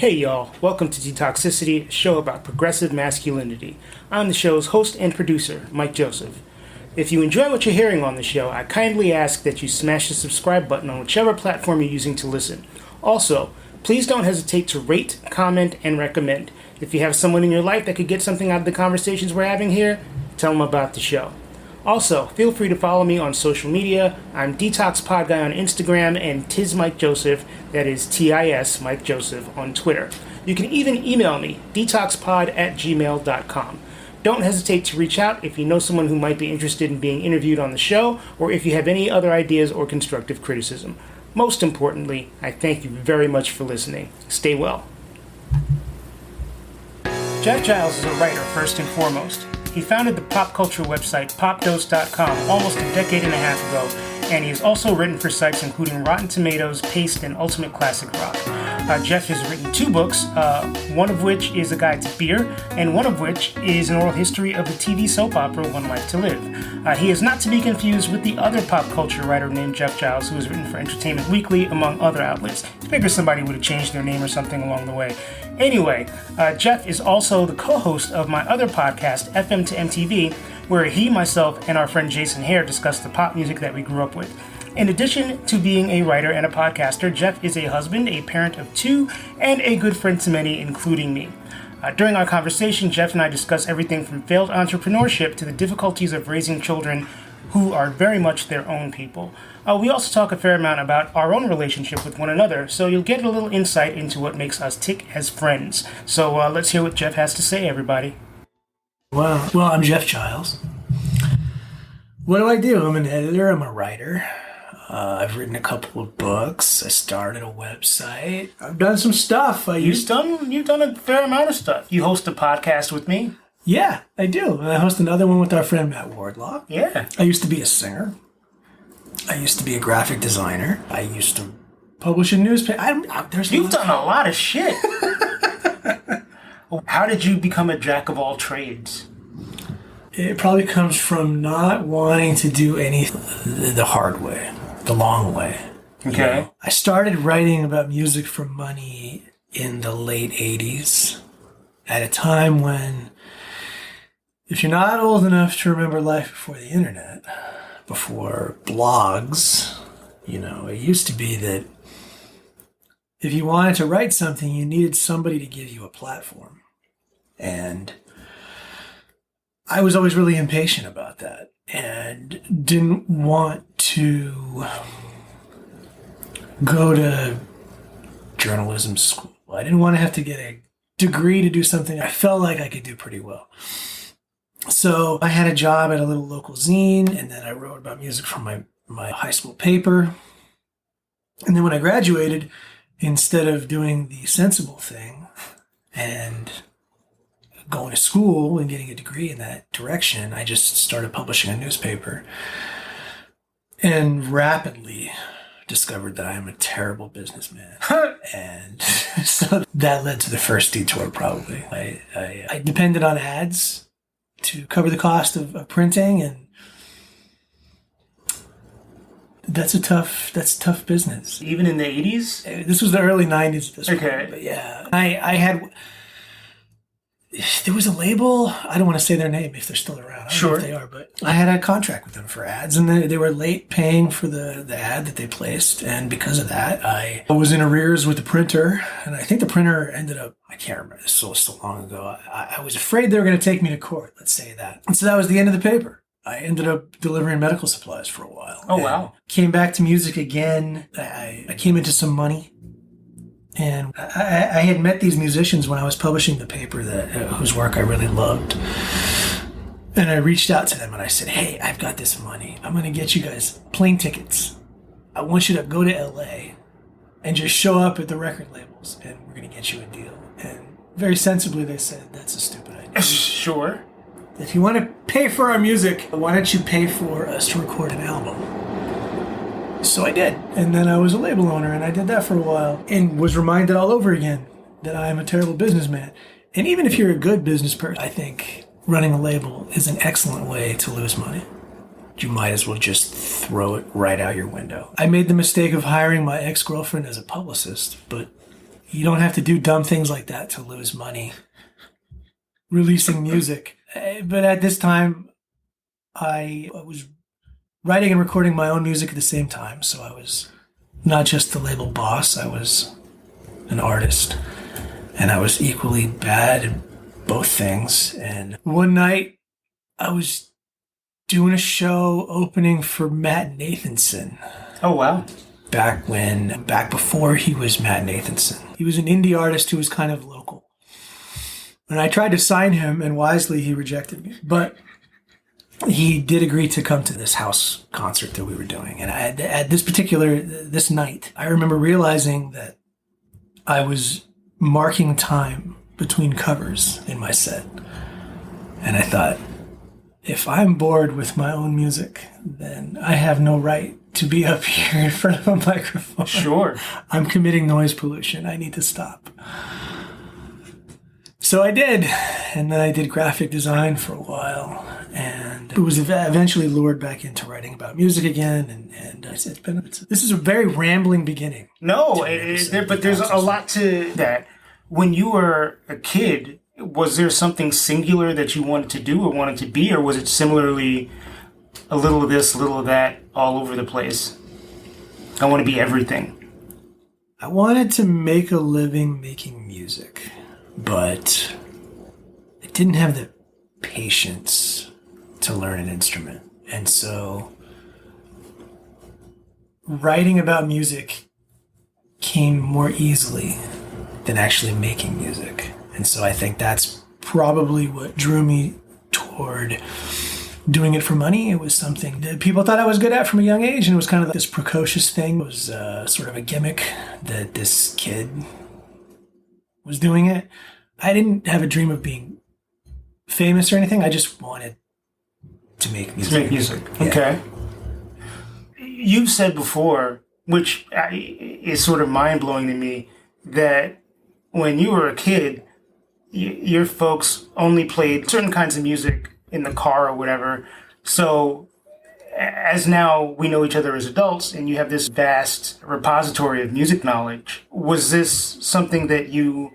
Hey y'all, welcome to Detoxicity, a show about progressive masculinity. I'm the show's host and producer, Mike Joseph. If you enjoy what you're hearing on the show, I kindly ask that you smash the subscribe button on whichever platform you're using to listen. Also, please don't hesitate to rate, comment, and recommend. If you have someone in your life that could get something out of the conversations we're having here, tell them about the show. Also, feel free to follow me on social media. I'm Detox Pod Guy on Instagram and Tiz Mike Joseph, that is TIS Mike Joseph, on Twitter. You can even email me, detoxpod@gmail.com. Don't hesitate to reach out if you know someone who might be interested in being interviewed on the show, or if you have any other ideas or constructive criticism. Most importantly, I thank you very much for listening. Stay well. Jeff Giles is a writer first and foremost. He founded the pop culture website popdose.com almost a decade and a half ago, and he has also written for sites including Rotten Tomatoes, Paste, and Ultimate Classic Rock. Jeff has written 2 books, one of which is a guide to beer, and one of which is an oral history of the TV soap opera One Life to Live. He is not to be confused with the other pop culture writer named Jeff Giles, who has written for Entertainment Weekly, among other outlets. I figure somebody would have changed their name or something along the way. Anyway, Jeff is also the co-host of my other podcast, FM to MTV, where he, myself, and our friend Jason Hare discuss the pop music that we grew up with. In addition to being a writer and a podcaster, Jeff is a husband, a parent of 2, and a good friend to many, including me. During our conversation, Jeff and I discuss everything from failed entrepreneurship to the difficulties of raising children who are very much their own people. We also talk a fair amount about our own relationship with one another, so you'll get a little insight into what makes us tick as friends. So let's hear what Jeff has to say, everybody. Well, I'm Jeff Giles. What do? I'm an editor, I'm a writer. I've written a couple of books. I started a website. I've done some stuff. You've done a fair amount of stuff. You host a podcast with me. Yeah, I do. I host another one with our friend Matt Wardlaw. Yeah. I used to be a singer. I used to be a graphic designer. I used to publish a newspaper. You've done a lot of shit. How did you become a jack of all trades? It probably comes from not wanting to do anything the hard way, the long way. Okay. You know, I started writing about music for money in the late 80s, at a time when, if you're not old enough to remember life before the internet, before blogs, it used to be that if you wanted to write something, you needed somebody to give you a platform. And I was always really impatient about that and didn't want to go to journalism school. I didn't want to have to get a degree to do something I felt like I could do pretty well. So I had a job at a little local zine, and then I wrote about music for my high school paper. And then when I graduated, instead of doing the sensible thing and going to school and getting a degree in that direction, I just started publishing a newspaper and rapidly discovered that I am a terrible businessman. And so that led to the first detour, probably. I depended on ads to cover the cost of printing, and that's tough business. Even in the 80s? This was the early 90s at this point. Okay. But yeah, there was a label, I don't want to say their name if they're still around. I don't know if they are, but I had a contract with them for ads, and they were late paying for the ad that they placed. And because of that, I was in arrears with the printer, and I think the printer ended up, I can't remember, this was so long ago. I was afraid they were going to take me to court, let's say that. And so that was the end of the paper. I ended up delivering medical supplies for a while. Oh, wow. Came back to music again. I came into some money. And I had met these musicians when I was publishing the paper whose work I really loved. And I reached out to them and I said, hey, I've got this money. I'm going to get you guys plane tickets. I want you to go to LA and just show up at the record labels, and we're going to get you a deal. And very sensibly they said, that's a stupid idea. Sure. If you want to pay for our music, why don't you pay for us to record an album? So I did. And then I was a label owner, and I did that for a while and was reminded all over again that I am a terrible businessman. And even if you're a good business person, I think running a label is an excellent way to lose money. You might as well just throw it right out your window. I made the mistake of hiring my ex-girlfriend as a publicist, but You don't have to do dumb things like that to lose money releasing music. But at this time, I was writing and recording my own music at the same time. So I was not just the label boss, I was an artist. And I was equally bad at both things. And one night, I was doing a show opening for Matt Nathanson. Oh, wow. Back before he was Matt Nathanson. He was an indie artist who was kind of local. And I tried to sign him, and wisely he rejected me. But he did agree to come to this house concert that we were doing. And at this night, I remember realizing that I was marking time between covers in my set. And I thought, if I'm bored with my own music, then I have no right to be up here in front of a microphone. Sure. I'm committing noise pollution. I need to stop. So I did. And then I did graphic design for a while. And it was eventually lured back into writing about music again. And this is a very rambling beginning. No, but there's a lot to that. When you were a kid, was there something singular that you wanted to do or wanted to be, or was it similarly a little of this, a little of that, all over the place? I want to be everything. I wanted to make a living making music, but I didn't have the patience to learn an instrument. And so writing about music came more easily than actually making music. And so I think that's probably what drew me toward doing it for money. It was something that people thought I was good at from a young age, and it was kind of this precocious thing. It was sort of a gimmick that this kid was doing it. I didn't have a dream of being famous or anything. I just wanted to make music. To make music. Yeah. Okay. You've said before, which is sort of mind-blowing to me, that when you were a kid, your folks only played certain kinds of music in the car or whatever. So as now we know each other as adults and you have this vast repository of music knowledge, was this something that you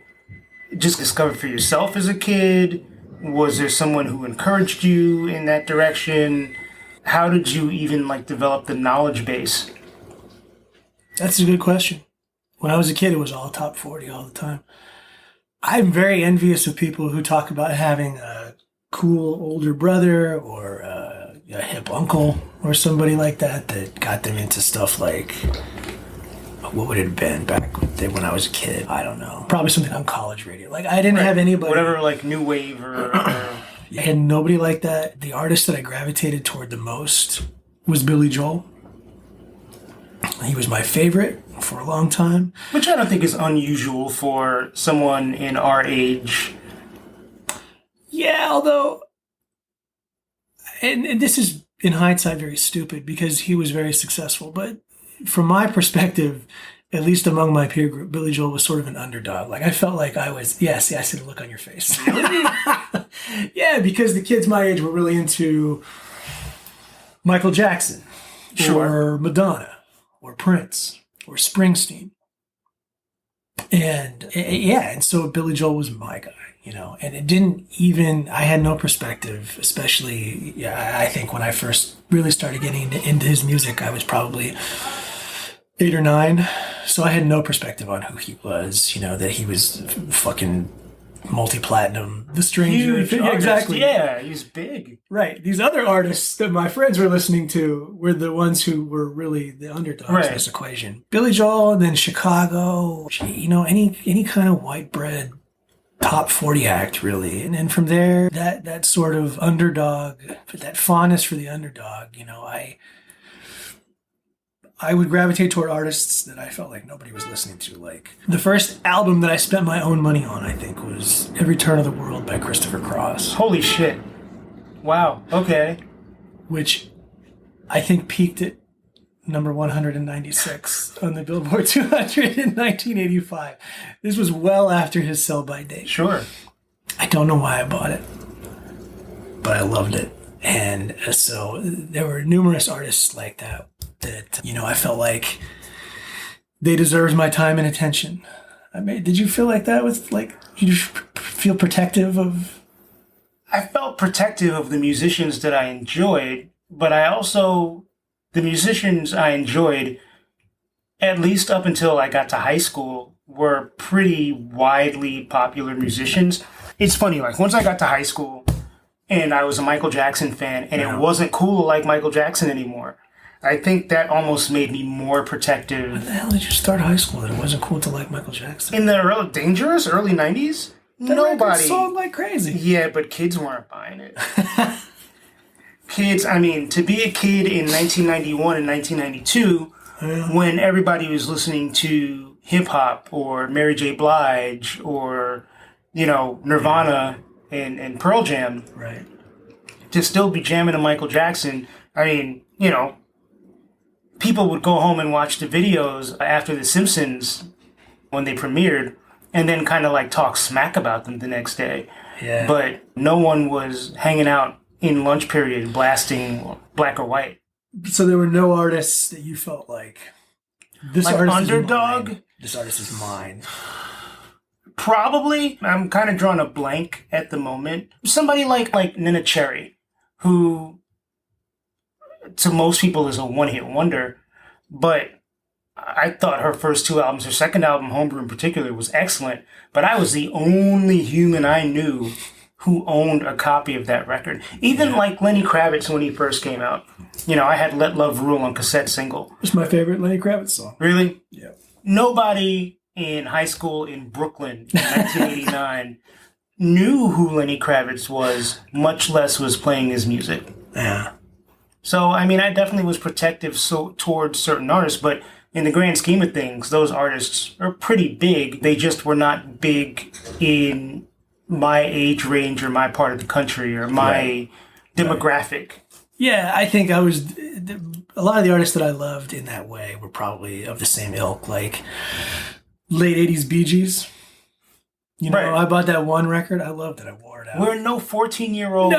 just discovered for yourself as a kid? Was there someone who encouraged you in that direction? How did you even develop the knowledge base? That's a good question. When I was a kid, it was all top 40 all the time. I'm very envious of people who talk about having a cool older brother or a hip uncle or somebody like that got them into stuff like, what would it have been back when I was a kid? I don't know. Probably something on college radio. I didn't have anybody. Whatever, new wave or I had nobody like that. The artist that I gravitated toward the most was Billy Joel. He was my favorite for a long time. Which I don't think is unusual for someone in our age. Yeah, although, and this is in hindsight very stupid because he was very successful. But from my perspective, at least among my peer group, Billy Joel was sort of an underdog. I felt like I was, I see the look on your face. Yeah, because the kids my age were really into Michael Jackson, or Madonna, or Prince, or Springsteen. And so Billy Joel was my guy, and it didn't even, I had no perspective, especially, I think when I first really started getting into his music, I was probably 8 or 9. So I had no perspective on who he was, that he was fucking multi-platinum, The Stranger. Huge Yeah, exactly. Yeah, he's big. Right. These other artists that my friends were listening to were the ones who were really the underdogs in this equation. Billy Joel, and then Chicago, any kind of white bread top 40 act, really. And then from there, that sort of underdog, that fondness for the underdog, I would gravitate toward artists that I felt like nobody was listening to. Like the first album that I spent my own money on, I think, was Every Turn of the World by Christopher Cross. Holy shit. Wow. Okay. Which I think peaked at number 196 on the Billboard 200 in 1985. This was well after his sell-by date. Sure. I don't know why I bought it, but I loved it. And so there were numerous artists like that, I felt like they deserved my time and attention. I mean, did you feel like that with like, you feel protective of? I felt protective of the musicians that I enjoyed, but the musicians I enjoyed, at least up until I got to high school, were pretty widely popular musicians. It's funny, like once I got to high school and I was a Michael Jackson fan and it wasn't cool to like Michael Jackson anymore, I think that almost made me more protective. When the hell did you start high school that it wasn't cool to like Michael Jackson? In the early 90s? Nobody sold like crazy. Yeah, but kids weren't buying it. Kids, I mean, to be a kid in 1991 and 1992, when everybody was listening to hip hop or Mary J. Blige or, Nirvana and Pearl Jam, right? To still be jamming to Michael Jackson, I mean, people would go home and watch the videos after The Simpsons when they premiered, and then kind of like talk smack about them the next day. Yeah. But no one was hanging out in lunch period blasting Black or White. So there were no artists that you felt like this like artist underdog. Is mine. This artist is mine. Probably. I'm kind of drawing a blank at the moment. Somebody like Nina Cherry, who to most people is a one-hit wonder, but I thought her first two albums, her second album, Homebrew in particular, was excellent, but I was the only human I knew who owned a copy of that record. Even like Lenny Kravitz when he first came out. I had Let Love Rule on cassette single. It's my favorite Lenny Kravitz song. Really? Yeah. Nobody in high school in Brooklyn in 1989 knew who Lenny Kravitz was, much less was playing his music. Yeah. So, I mean, I definitely was protective towards certain artists, but in the grand scheme of things, those artists are pretty big. They just were not big in my age range or my part of the country or my demographic. Right. Yeah, I think a lot of the artists that I loved in that way were probably of the same ilk, like late 80s Bee Gees. I bought that one record. I loved it. I wore it out. Where no 14-year-old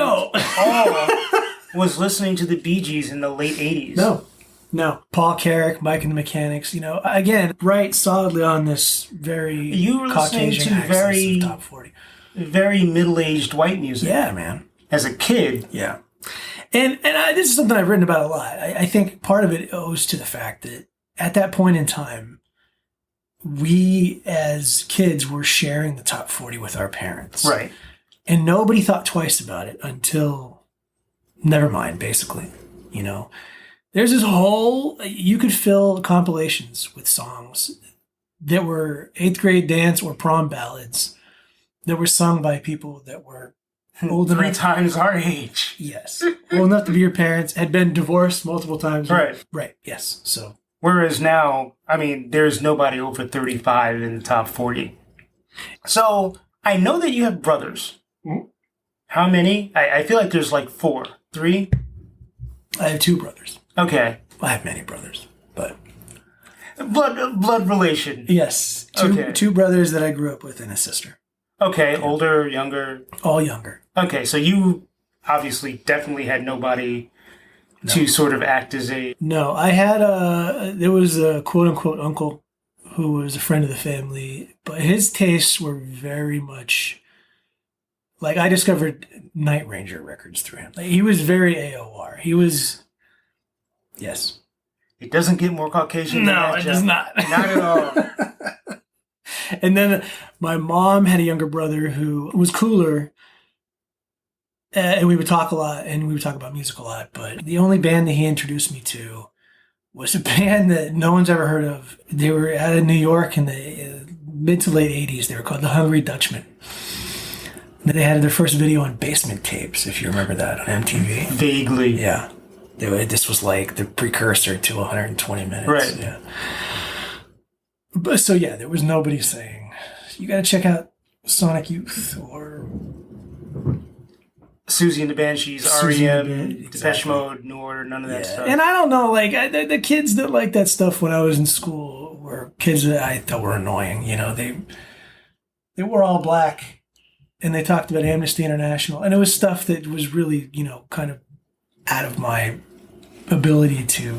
was listening to the Bee Gees in the late 80s. No. Paul Carrack, Mike and the Mechanics, again, right solidly on this very Caucasian axis of top 40. Very middle-aged white music. Yeah, man. As a kid. Yeah. And this is something I've written about a lot. I think part of it owes to the fact that at that point in time, we as kids were sharing the top 40 with our parents. Right. And nobody thought twice about it until Nevermind, basically. There's this whole, you could fill compilations with songs that were 8th grade dance or prom ballads that were sung by people that were old enough. 3 times our age. Yes. Old enough to be your parents, had been divorced multiple times. Right. Right. Yes. So. Whereas now, I mean, there's nobody over 35 in the top 40. So I know that you have brothers. Mm-hmm. How many? I feel like there's like 4. 3? I have 2 brothers. Okay. I have many brothers, but blood relation. Yes, two brothers that I grew up with and a sister. Okay, older, younger. All younger. Okay, so you obviously definitely had nobody to sort of act as a. No, I had there was a quote unquote uncle who was a friend of the family, but his tastes were very much like I discovered Night Ranger records through him. Like, he was very AOR. He was. Yes. It doesn't get more Caucasian than that, No, it does not. Not at all. And then my mom had a younger brother who was cooler, and we would talk a lot, and we would talk about music a lot, but the only band that he introduced me to was a band that no one's ever heard of. They were out of New York in the mid to late 80s. They were called the Hungry Dutchmen. They had their first video on Basement Tapes, if you remember that, on MTV. Vaguely. Yeah. This was like the precursor to 120 minutes. Right. Yeah. But so yeah, there was nobody saying, you got to check out Sonic Youth or Susie and the Banshees, Susie REM, exactly. Depeche Mode, New Order, none of that stuff. And I don't know, like the kids that liked that stuff when I was in school were kids that I thought were annoying. They were all black, and they talked about Amnesty International, and it was stuff that was really kind of out of my ability to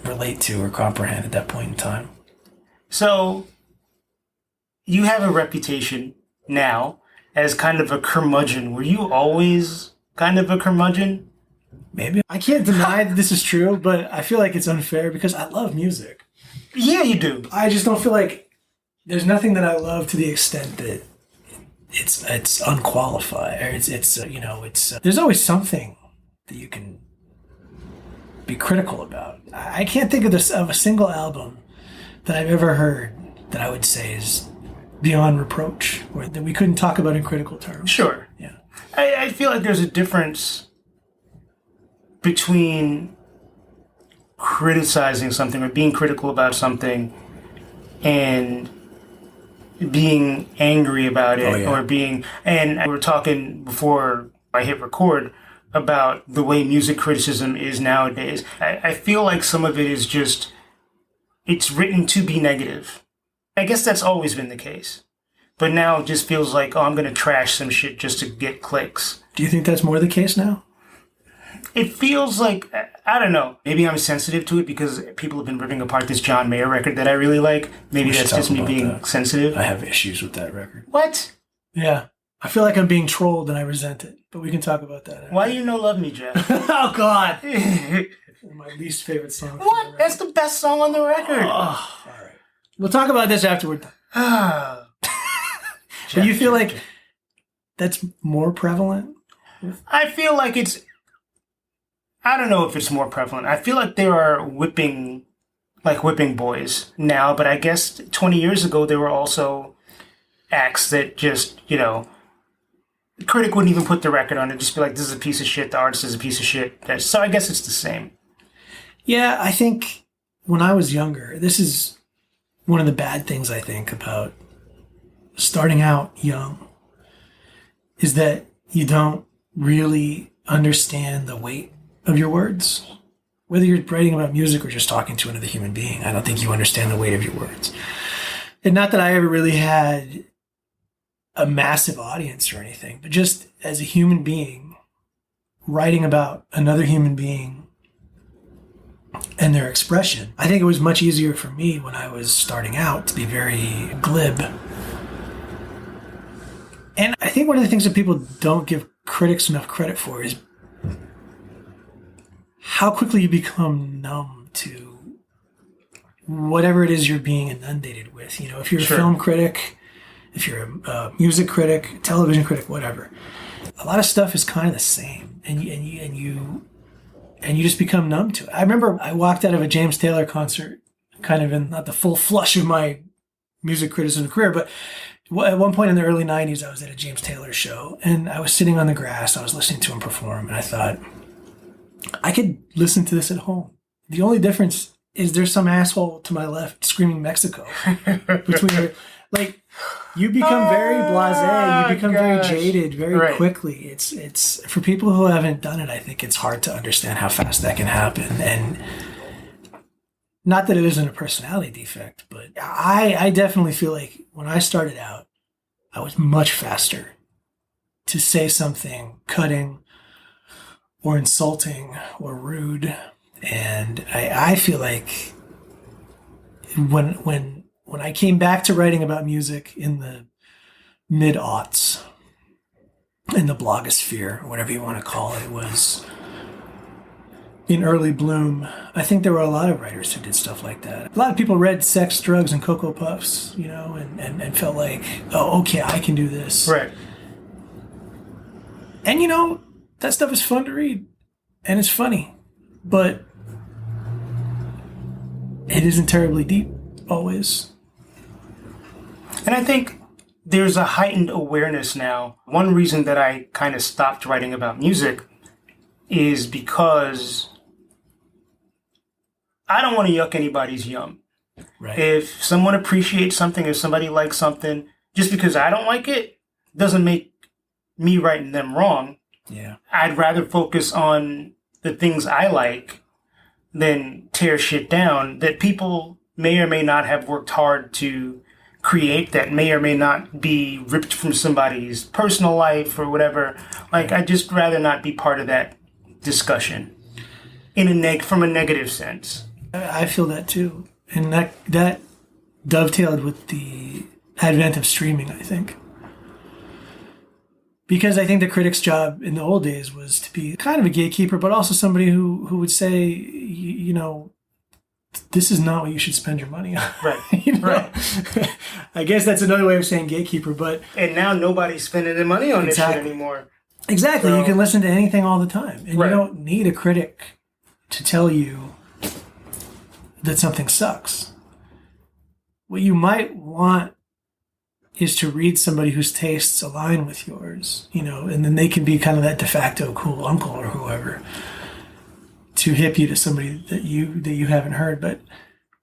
relate to or comprehend at that point in time. So, you have a reputation now as kind of a curmudgeon. Were you always kind of a curmudgeon? Maybe. I can't deny that this is true, but I feel like it's unfair because I love music. Yeah, you do. I just don't feel like there's nothing that I love to the extent that it's unqualified. Or there's always something that you can be critical about. I can't think of a single album that I've ever heard that I would say is beyond reproach or that we couldn't talk about in critical terms. Sure. Yeah. I feel like there's a difference between criticizing something or being critical about something and being angry about it or being, and we were talking before I hit record about the way music criticism is nowadays. I feel like some of it is just, it's written to be negative. I guess that's always been the case. But now it just feels like, oh, I'm going to trash some shit just to get clicks. Do you think that's more the case now? It feels like, I don't know, maybe I'm sensitive to it because people have been ripping apart this John Mayer record that I really like. Maybe that's just me being sensitive. I have issues with that record. What? Yeah. I feel like I'm being trolled and I resent it. But we can talk about that. Why you no love me, Jeff? Oh, God. My least favorite song. What? That's the best song on the record. Oh, all right. We'll talk about this afterward. Do you feel like that's more prevalent? I feel like it's... I don't know if it's more prevalent. I feel like there are whipping boys now, but I guess 20 years ago there were also acts that just, the critic wouldn't even put the record on it, just be like, this is a piece of shit, the artist is a piece of shit. So I guess it's the same. Yeah, I think when I was younger, this is one of the bad things I think about starting out young, is that you don't really understand the weight of your words. Whether you're writing about music or just talking to another human being, I don't think you understand the weight of your words. And not that I ever really had a massive audience or anything, but just as a human being, writing about another human being and their expression, I think it was much easier for me when I was starting out to be very glib. And I think one of the things that people don't give critics enough credit for is how quickly you become numb to whatever it is you're being inundated with. If you're a film critic, if you're a music critic, television critic, whatever, a lot of stuff is kind of the same, and you just become numb to it. I remember I walked out of a James Taylor concert, kind of in not the full flush of my music criticism career, but at one point in the early 90s, I was at a James Taylor show, and I was sitting on the grass. I was listening to him perform, and I thought, I could listen to this at home. The only difference is there's some asshole to my left screaming Mexico between you become very blasé, you become very jaded very quickly. It's for people who haven't done it, I think it's hard to understand how fast that can happen. And not that it isn't a personality defect, but I definitely feel like when I started out, I was much faster to say something cutting or insulting or rude. And I feel like when I came back to writing about music in the mid-aughts, in the blogosphere, or whatever you want to call it, was in early bloom, I think there were a lot of writers who did stuff like that. A lot of people read Sex, Drugs, and Cocoa Puffs, and felt like, oh, okay, I can do this. Right. And, that stuff is fun to read, and it's funny, but it isn't terribly deep, always. And I think there's a heightened awareness now. One reason that I kind of stopped writing about music is because I don't want to yuck anybody's yum. Right. If someone appreciates something, if somebody likes something, just because I don't like it, doesn't make me right them wrong. Yeah. I'd rather focus on the things I like than tear shit down that people may or may not have worked hard to create, that may or may not be ripped from somebody's personal life or whatever. I'd just rather not be part of that discussion from a negative sense. I feel that too. And that dovetailed with the advent of streaming, I think. Because I think the critic's job in the old days was to be kind of a gatekeeper, but also somebody who would say, you know, this is not what you should spend your money on. Right. You know? Right. I guess that's another way of saying gatekeeper, but And now nobody's spending their money on this shit anymore. exactly. So, you can listen to anything all the time. And Right. you don't need a critic to tell you that something sucks. What you might want is to read somebody whose tastes align with yours, you know, and then they can be kind of that de facto cool uncle or whoever to hip you to somebody that you haven't heard. But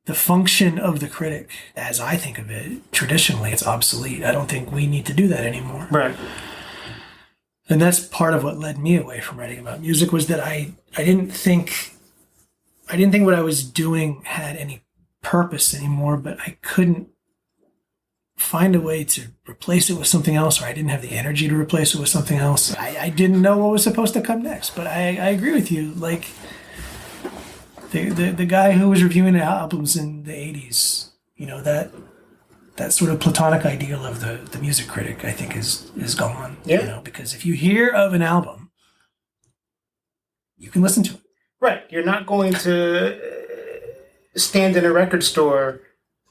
the function of the critic, as I think of it, traditionally, it's obsolete. I don't think we need to do that anymore. Right. And that's part of what led me away from writing about music, was that I didn't think what I was doing had any purpose anymore, but I couldn't find a way to replace it with something else, or I didn't have the energy to replace it with something else. I didn't know what was supposed to come next. But I agree with you. Like the guy who was reviewing the albums in the 80s, you know, that sort of platonic ideal of the music critic, I think is gone. Yeah. You know, because if you hear of an album, you can listen to it. Right. You're not going to stand in a record store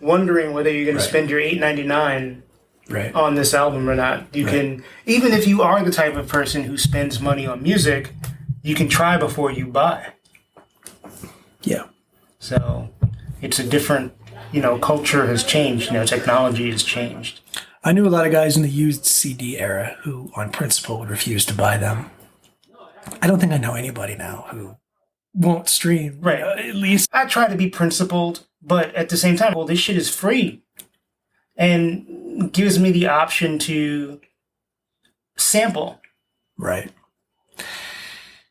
wondering whether you're going to spend your $8.99 Right. on this album or not. You can, even if you are the type of person who spends money on music, you can try before you buy. Yeah. So it's a different, you know, culture has changed. You know, technology has changed. I knew a lot of guys in the used CD era who, on principle, would refuse to buy them. I don't think I know anybody now who won't stream. Right. At least. I try to be principled, but at the same time, well, this shit is free and gives me the option to sample. Right.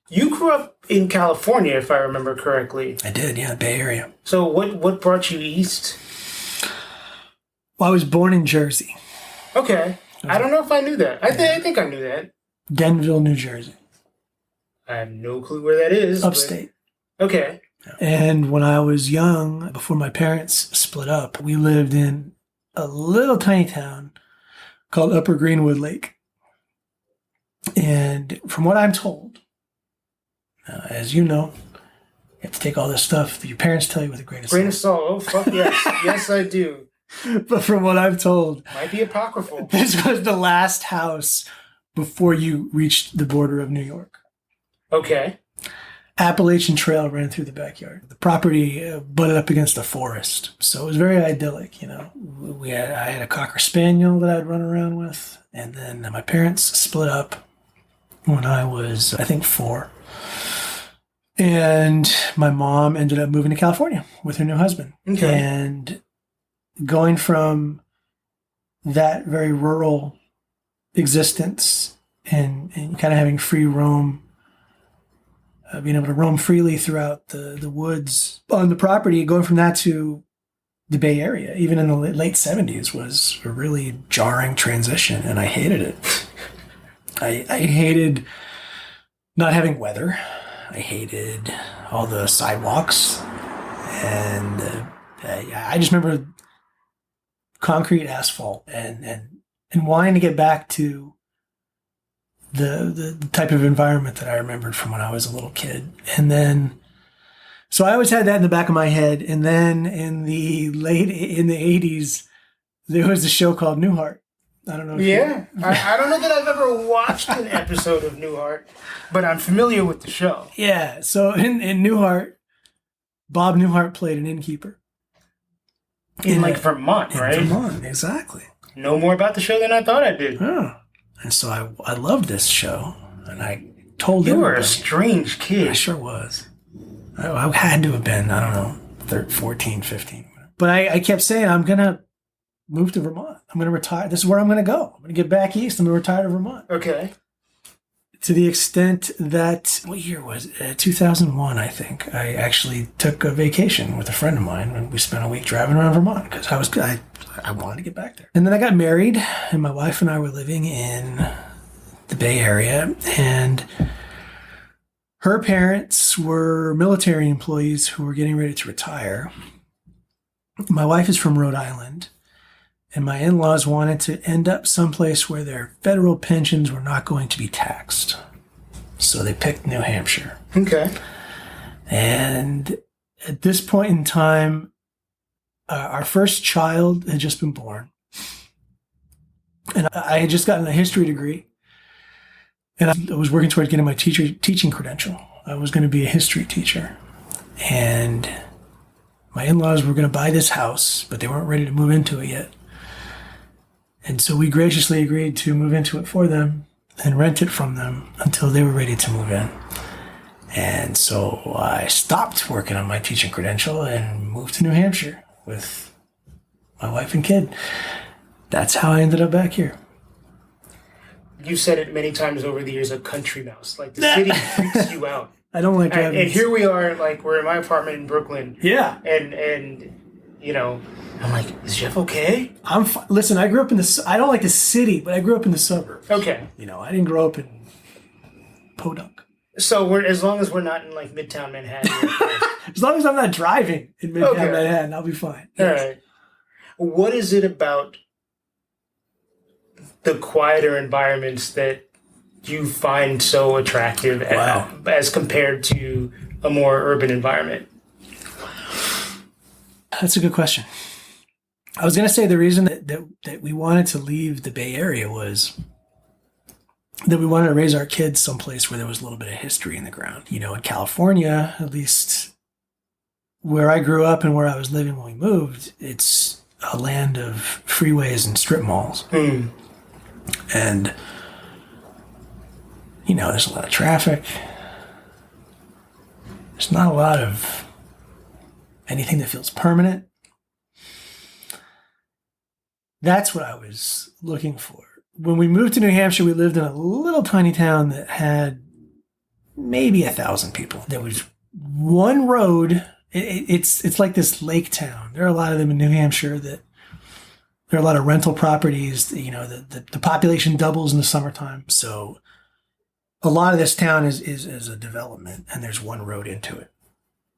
You grew up in California, if I remember correctly. I did, yeah, Bay Area. So what brought you east? Well, I was born in Jersey. Okay. I don't know if I knew that. I think I knew that. Denville, New Jersey. I have no clue where that is. Upstate. But, okay. And when I was young, before my parents split up, we lived in a little tiny town called Upper Greenwood Lake. And from what I'm told, as you know, you have to take all this stuff that your parents tell you with a grain of salt. Grain of salt. Oh, fuck yes. Yes, I do. But from what I'm told, Might be apocryphal. this was the last house before you reached the border of New York. Okay. Appalachian Trail ran through the backyard. The property butted up against a forest, so it was very idyllic. You know, I had a Cocker Spaniel that I'd run around with, and then my parents split up when I was, I think, 4. And my mom ended up moving to California with her new husband. Okay. And going from that very rural existence and kind of having free roam, being able to roam freely throughout the woods on the property, going from that to the Bay Area, even in the late 70s, was a really jarring transition, and I hated it. I hated not having weather. I hated all the sidewalks, and I just remember concrete, asphalt, and wanting to get back to the type of environment that I remembered from when I was a little kid. And then, so I always had that in the back of my head. And then in the 80s, there was a show called Newhart. I don't know. I don't know that I've ever watched an episode of Newhart, but I'm familiar with the show. Yeah. So in Newhart, Bob Newhart played an innkeeper. In like Vermont, right? In Vermont, exactly. Know more about the show than I thought I did. Oh. And so I loved this show, and I told You were everybody. a strange kid. I sure was. I had to have been, I don't know, 14, 15. But I kept saying, I'm going to move to Vermont. I'm going to retire. This is where I'm going to go. I'm going to get back east. I'm going to retire to Vermont. Okay. To the extent that, what year was it? 2001, I think. I actually took a vacation with a friend of mine, and we spent a week driving around Vermont because I wanted to get back there. And then I got married, and my wife and I were living in the Bay Area, and her parents were military employees who were getting ready to retire. My wife is from Rhode Island, and my in-laws wanted to end up someplace where their federal pensions were not going to be taxed. So they picked New Hampshire. Okay. And at this point in time, our first child had just been born. And I had just gotten a history degree. And I was working toward getting my teaching credential. I was going to be a history teacher. And my in-laws were going to buy this house, but they weren't ready to move into it yet. And so we graciously agreed to move into it for them and rent it from them until they were ready to move in. And so I stopped working on my teaching credential and moved to New Hampshire with my wife and kid. That's how I ended up back here. You said it many times over the years, a country mouse. Like, the city freaks you out. I don't like driving. And here we are, like, we're in my apartment in Brooklyn. Yeah. And you know, I'm like, is Jeff okay? Listen, I grew up in I don't like the city, but I grew up in the suburbs. Okay. You know, I didn't grow up in Podunk. So as long as we're not in, like, Midtown Manhattan. As long as I'm not driving in Midtown Manhattan, I'll be fine. All right. What is it about the quieter environments that you find so attractive as compared to a more urban environment? That's a good question. I was going to say the reason that we wanted to leave the Bay Area was that we wanted to raise our kids someplace where there was a little bit of history in the ground. You know, in California, at least where I grew up and where I was living when we moved, it's a land of freeways and strip malls. And, you know, there's a lot of traffic. There's not a lot of anything that feels permanent. That's what I was looking for. When we moved to New Hampshire, we lived in a little tiny town that had maybe 1,000 people. There was one road. It's like this lake town. There are a lot of them in New Hampshire that there are a lot of rental properties. You know, the population doubles in the summertime. So a lot of this town is a development, and there's one road into it,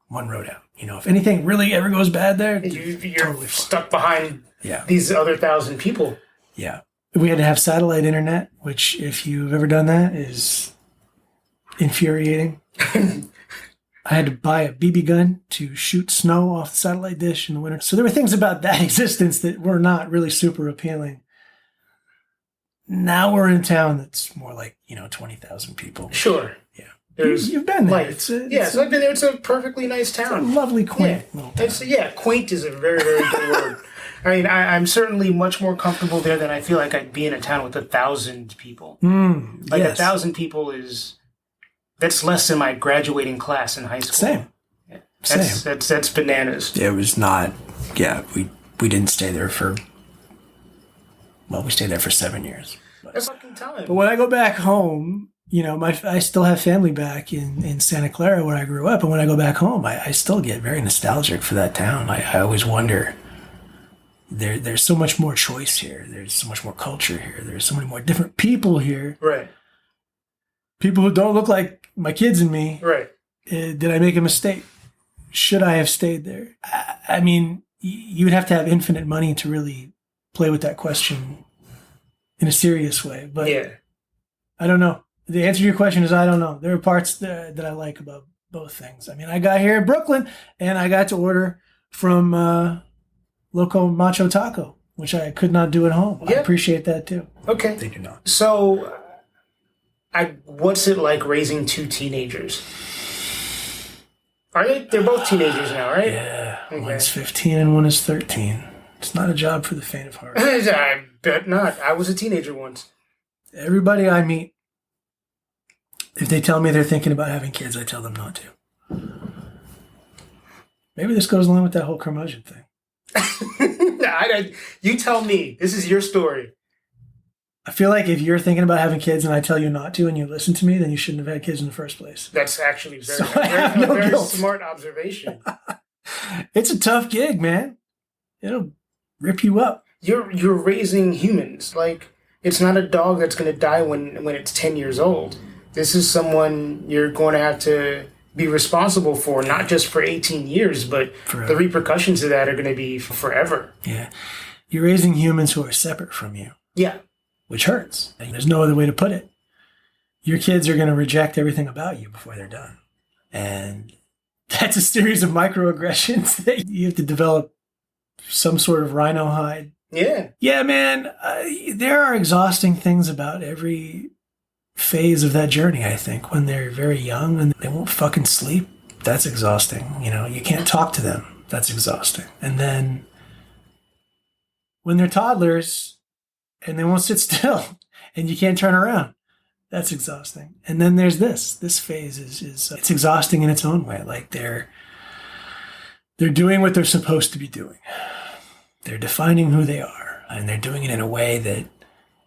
one road out. You know, if anything really ever goes bad there, you're totally stuck behind Yeah. these other 1,000 people. Yeah. We had to have satellite internet, which, if you've ever done that, is infuriating. I had to buy a BB gun to shoot snow off the satellite dish in the winter. So there were things about that existence that were not really super appealing. Now we're in a town that's more like, 20,000 people. Sure. Yeah. You've been there. So I've been there. It's a perfectly nice town. It's a lovely, quaint little town. Quaint is a very, very good word. I mean, I'm certainly much more comfortable there than I feel like I'd be in a town with 1,000 people. 1,000 people that's less than my graduating class in high school. Same. Yeah. Same. That's bananas. It was not. Yeah, we didn't stay there we stayed there for 7 years. That's fucking time. But when I go back home, I still have family back in Santa Clara where I grew up, and when I go back home, I still get very nostalgic for that town. I always wonder. There's so much more choice here. There's so much more culture here. There's so many more different people here. Right. People who don't look like my kids and me. Right. Did I make a mistake? Should I have stayed there? I mean, you would have to have infinite money to really play with that question in a serious way. But I don't know. The answer to your question is I don't know. There are parts that I like about both things. I mean, I got here in Brooklyn and I got to order from Loco Macho Taco, which I could not do at home. Yeah. I appreciate that too. Okay. They do not. So, what's it like raising two teenagers? Are they? They're both teenagers now, right? Yeah. Okay. One's 15 and one is 13. It's not a job for the faint of heart. I bet not. I was a teenager once. Everybody I meet, if they tell me they're thinking about having kids, I tell them not to. Maybe this goes along with that whole curmudgeon thing. You tell me. This is your story. I feel like if you're thinking about having kids and I tell you not to and you listen to me, then you shouldn't have had kids in the first place. That's actually very smart observation. It's a tough gig, man. It'll rip you up. You're raising humans. Like, it's not a dog that's going to die when it's 10 years old. This is someone you're going to have to be responsible for, not just for 18 years, but forever. The repercussions of that are going to be forever. Yeah. you're raising humans who are separate from you, Yeah. which hurts. And there's no other way to put it. Your kids are going to reject everything about you before they're done. And that's a series of microaggressions that you have to develop some sort of rhino hide. Yeah. Yeah, man, there are exhausting things about every phase of that journey, I think. When they're very young and they won't fucking sleep, that's exhausting. You know, you can't talk to them. That's exhausting. And then when they're toddlers and they won't sit still and you can't turn around, that's exhausting. And then there's this phase is it's exhausting in its own way. Like they're doing what they're supposed to be doing. They're defining who they are, and they're doing it in a way that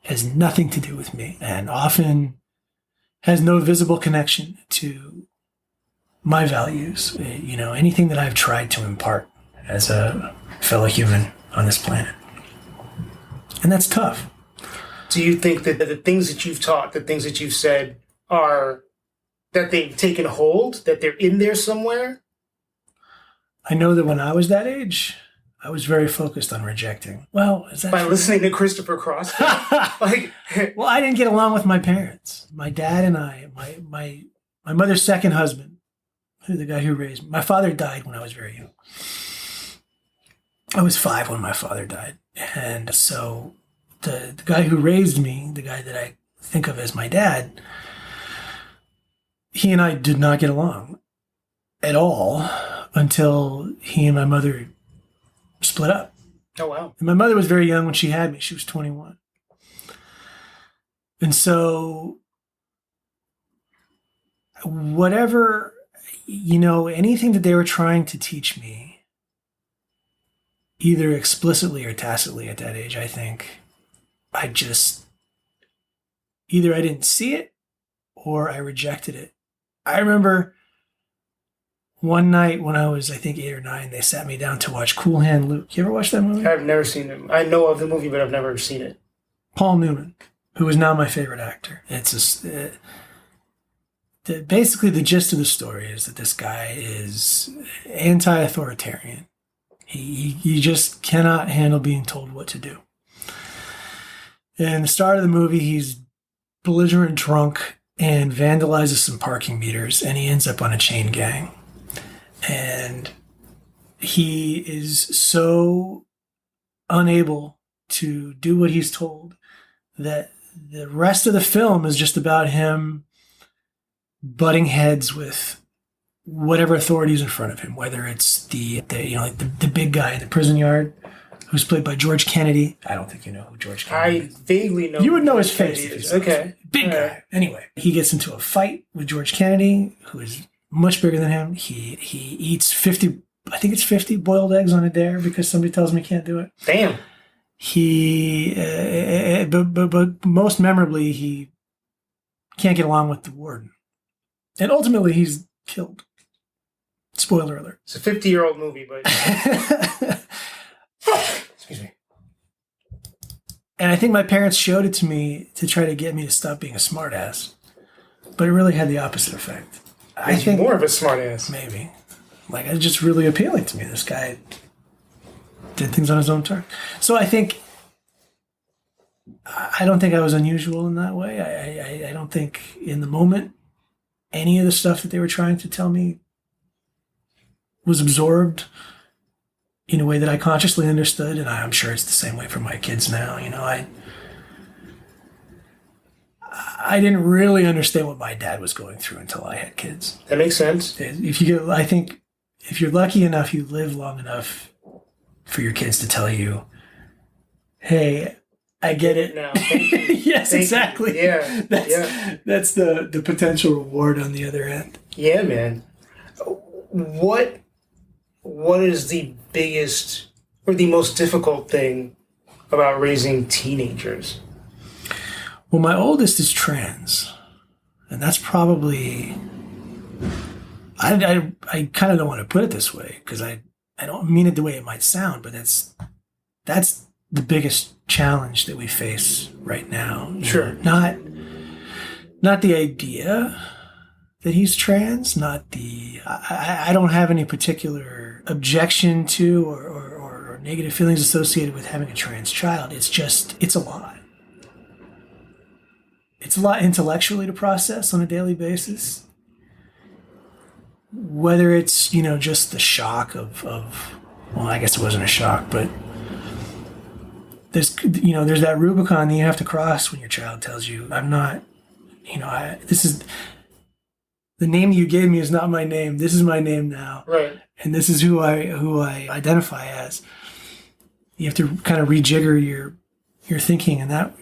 has nothing to do with me and often has no visible connection to my values, you know, anything that I've tried to impart as a fellow human on this planet. And that's tough. Do you think that the things that you've taught, the things that you've said are that they've taken hold, that they're in there somewhere? I know that when I was that age, I was very focused on rejecting. Well, is that By true? listening to Christopher Cross? Like, Well, I didn't get along with my parents. My dad and I, my mother's second husband, the guy who raised me. My father died when I was very young. I was 5 when my father died. And so the guy who raised me, the guy that I think of as my dad, he and I did not get along at all until he and my mother split up. oh, wow. And my mother was very young when she had me. She was 21. And so whatever, you know, anything that they were trying to teach me, either explicitly or tacitly at that age, I think I just, either I didn't see it or I rejected it. I remember one night when I was, I think, 8 or 9, they sat me down to watch Cool Hand Luke. You ever watch that movie? I've never seen it. I know of the movie, but I've never seen it. Paul Newman, who is now my favorite actor. It's just, basically the gist of the story is that this guy is anti-authoritarian. He just cannot handle being told what to do. And the start of the movie, he's belligerent drunk and vandalizes some parking meters, and he ends up on a chain gang. And he is so unable to do what he's told that the rest of the film is just about him butting heads with whatever authority is in front of him, whether it's the big guy in the prison yard who's played by George Kennedy. I don't think you know who George Kennedy is. I vaguely know. You would know his who face. Kennedy If you is. saw Okay. him. Big All guy. right. Anyway, he gets into a fight with George Kennedy, who is much bigger than him. He eats 50, I think it's 50 boiled eggs on a dare because somebody tells him he can't do it. Damn. But most memorably, he can't get along with the warden. And ultimately, he's killed. Spoiler alert. It's a 50-year-old movie, but excuse me. And I think my parents showed it to me to try to get me to stop being a smartass. But it really had the opposite effect. I Made you think more of a smartass. maybe. Like, it's just really appealing to me. This guy did things on his own terms. So I don't think I was unusual in that way. I don't think in the moment any of the stuff that they were trying to tell me was absorbed in a way that I consciously understood, and I'm sure it's the same way for my kids now. You know, I didn't really understand what my dad was going through until I had kids. That makes sense. I think if you're lucky enough, you live long enough for your kids to tell you, "Hey, I get it Now, thank you. Yes, Thank you. exactly. Yeah, That's the potential reward on the other end. Yeah, man. What is the biggest or the most difficult thing about raising teenagers? Well, my oldest is trans, and that's probably, I kind of don't want to put it this way because I don't mean it the way it might sound, but that's the biggest challenge that we face right now. Sure. Not the idea that he's trans, not the, I don't have any particular objection to or negative feelings associated with having a trans child. It's a lot. It's a lot intellectually to process on a daily basis. Whether it's, just the shock of well, I guess it wasn't a shock, but there's that Rubicon that you have to cross when your child tells you, I'm not, this is, the name you gave me is not my name. This is my name now. Right. And this is who I identify as. You have to kind of rejigger your thinking in that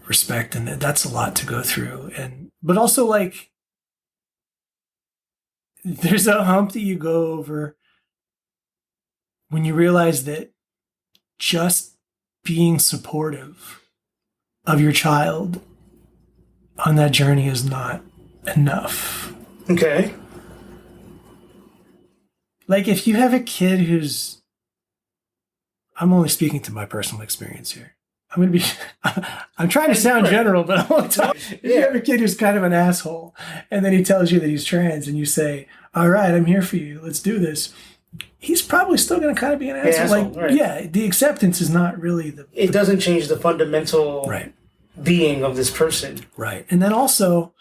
respect, and that's a lot to go through. But also, like, there's a hump that you go over when you realize that just being supportive of your child on that journey is not enough. Okay. Like, if you have a kid who's, I'm only speaking to my personal experience here. I'm trying to sound general, but I'm only talking. If you have a kid who's kind of an asshole, and then he tells you that he's trans, and you say, all right, I'm here for you, let's do this. He's probably still going to kind of be an asshole. Right. Yeah, the acceptance is not really it doesn't change the fundamental being of this person. Right. And then also,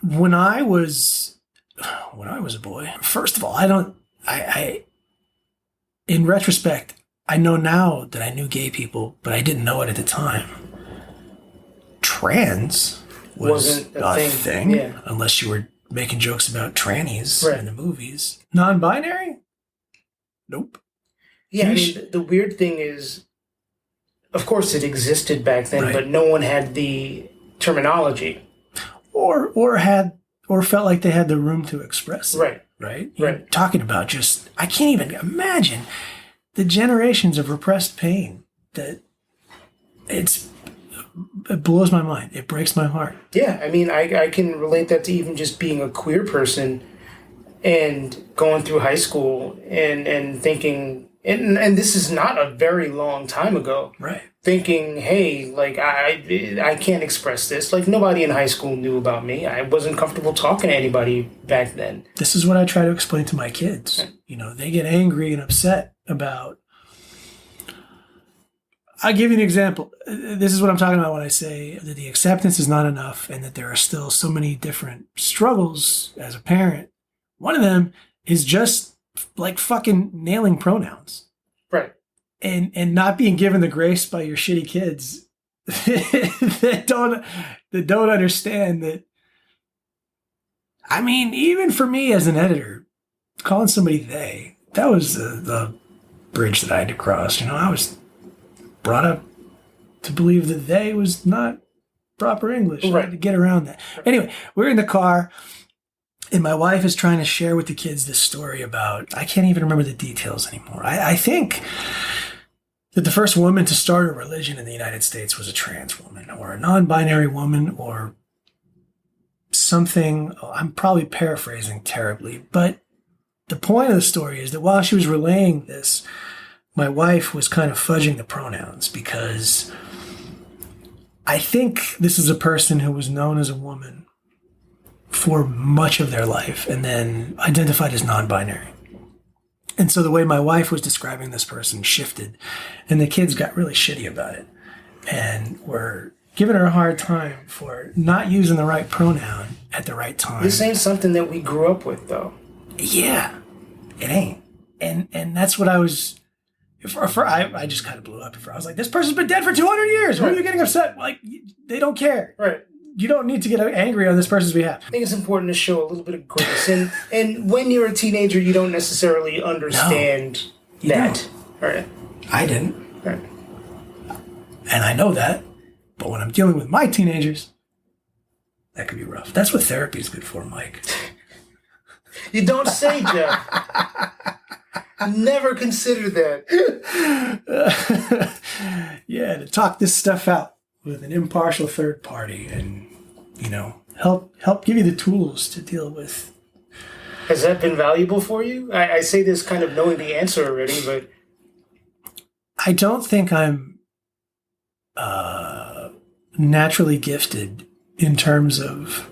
when I was a boy, first of all, I in retrospect, I know now that I knew gay people, but I didn't know it at the time. Trans wasn't a thing unless you were making jokes about trannies in the movies. Non-binary? Nope. Yeah, I mean, the weird thing is, of course it existed back then, but no one had the terminology. Or felt like they had the room to express it. Right. You're talking about I can't even imagine the generations of repressed pain that it blows my mind. It breaks my heart. Yeah, I mean, I can relate that to even just being a queer person and going through high school and thinking, and this is not a very long time ago. Right. Thinking, hey, like, I can't express this. Like, nobody in high school knew about me. I wasn't comfortable talking to anybody back then. This is what I try to explain to my kids. Right. They get angry and upset about... I'll give you an example. This is what I'm talking about when I say that the acceptance is not enough and that there are still so many different struggles as a parent. One of them is just like fucking nailing pronouns. Right. And not being given the grace by your shitty kids that don't understand that. I mean, even for me as an editor, calling somebody they, that was the bridge that I had to cross. I was brought up to believe that they was not proper English. I had to get around that. Anyway, we're in the car, and my wife is trying to share with the kids this story about, I can't even remember the details anymore. I think that the first woman to start a religion in the United States was a trans woman or a non-binary woman or something. I'm probably paraphrasing terribly, but the point of the story is that while she was relaying this, my wife was kind of fudging the pronouns because I think this is a person who was known as a woman for much of their life and then identified as non-binary. And so the way my wife was describing this person shifted, and the kids got really shitty about it and were giving her a hard time for not using the right pronoun at the right time. This ain't something that we grew up with, though. Yeah, it ain't. And that's what I was... I just kind of blew up. I was like, this person's been dead for 200 years. Why are you getting upset? Like, they don't care. Right. You don't need to get angry on this person's behalf. I think it's important to show a little bit of grace. And when you're a teenager, you don't necessarily understand that. Right. I didn't. Right. And I know that. But when I'm dealing with my teenagers, that could be rough. That's what therapy is good for, Mike. You don't say, Jeff. Never consider that. Yeah, to talk this stuff out with an impartial third party and, help give you the tools to deal with. Has that been valuable for you? I say this kind of knowing the answer already, but... I don't think I'm naturally gifted in terms of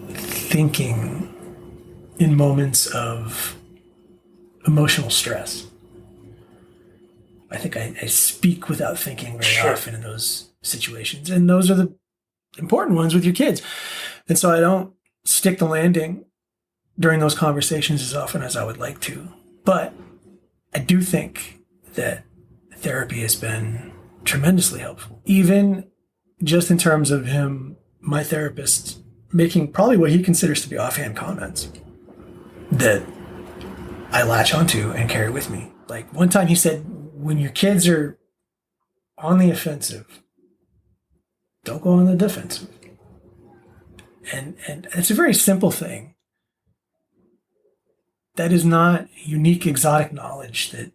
thinking in moments of emotional stress. I think I speak without thinking very Sure. often in those situations. And those are the important ones with your kids. And so I don't stick the landing during those conversations as often as I would like to. But I do think that therapy has been tremendously helpful, even just in terms of him, my therapist, making probably what he considers to be offhand comments that I latch onto and carry with me. Like one time he said, when your kids are on the offensive, don't go on the defensive. And it's a very simple thing. That is not unique, exotic knowledge that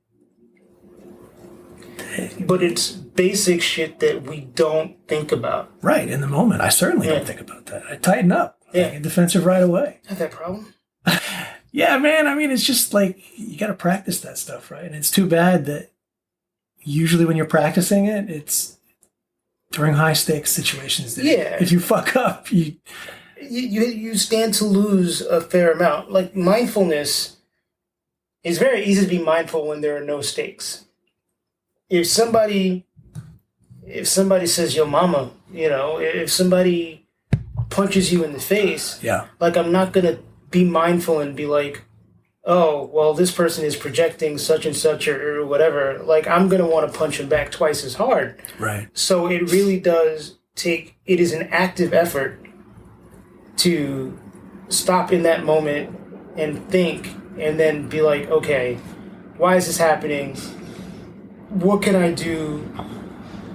But it's basic shit that we don't think about. right in the moment. I certainly don't think about that. I tighten up. Yeah. I get defensive right away. I have that problem. Yeah, man. I mean, it's just like you got to practice that stuff, right? And it's too bad that usually when you're practicing it, it's during high stakes situations that Yeah. if you fuck up, You stand to lose a fair amount. Like mindfulness, it's very easy to be mindful when there are no stakes. If somebody says yo mama, if somebody punches you in the face, yeah, like I'm not gonna be mindful and be like, oh well, this person is projecting such and such or whatever. Like I'm gonna want to punch him back twice as hard. right. So it really does take. It is an active effort to stop in that moment and think, and then be like, okay, why is this happening? What can I do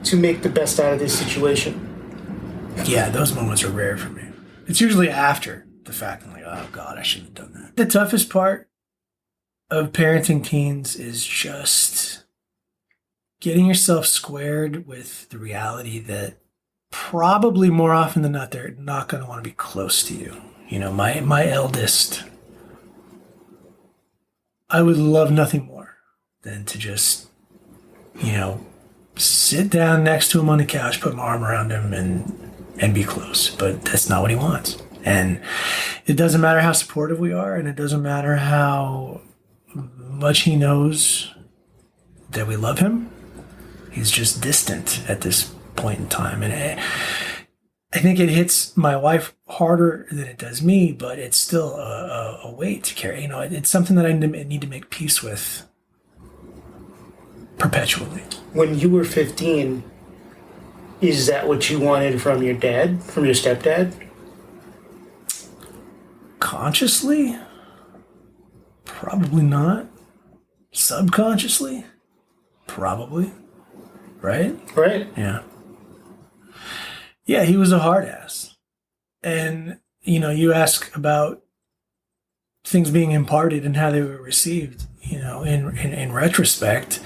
to make the best out of this situation? Yeah, those moments are rare for me. It's usually after the fact. I'm like, oh God, I shouldn't have done that. The toughest part of parenting teens is just getting yourself squared with the reality that probably more often than not, they're not going to want to be close to you. My eldest, I would love nothing more than to just, sit down next to him on the couch, put my arm around him and be close. But that's not what he wants. And it doesn't matter how supportive we are, and it doesn't matter how much he knows that we love him. He's just distant at this point in time. And I think it hits my wife harder than it does me, but it's still a weight to carry. It's something that I need to make peace with perpetually. When you were 15, is that what you wanted from your dad, from your stepdad? Consciously? Probably not. Subconsciously? Probably. Right? Right? Yeah. Yeah, he was a hard ass. And, you ask about things being imparted and how they were received. In retrospect,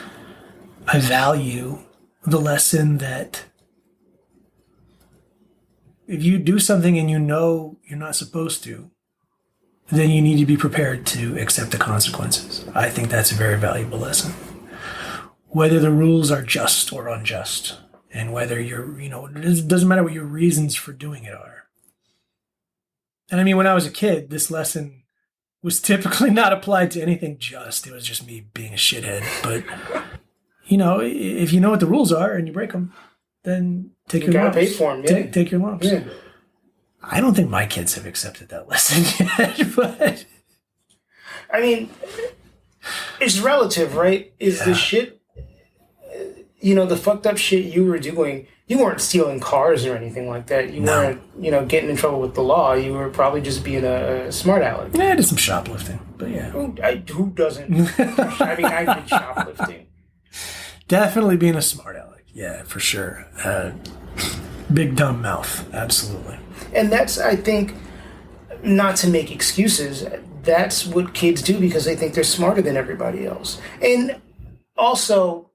I value the lesson that if you do something and you're not supposed to, then you need to be prepared to accept the consequences. I think that's a very valuable lesson. Whether the rules are just or unjust, and whether it doesn't matter what your reasons for doing it are. And I mean, when I was a kid, this lesson was typically not applied to anything just. It was just me being a shithead. But, if you know what the rules are and you break them, then take your lumps. You gotta pay for them, yeah. Take your lumps. Yeah. I don't think my kids have accepted that lesson yet, but... I mean, it's relative, right? Is the shit, the fucked up shit you were doing, you weren't stealing cars or anything like that. You weren't, getting in trouble with the law. You were probably just being a smart aleck. Yeah, I did some shoplifting, but yeah. Who doesn't? I mean, I did shoplifting. Definitely being a smart aleck. Yeah, for sure. Big dumb mouth. Absolutely. And that's, I think, not to make excuses, that's what kids do because they think they're smarter than everybody else. And also,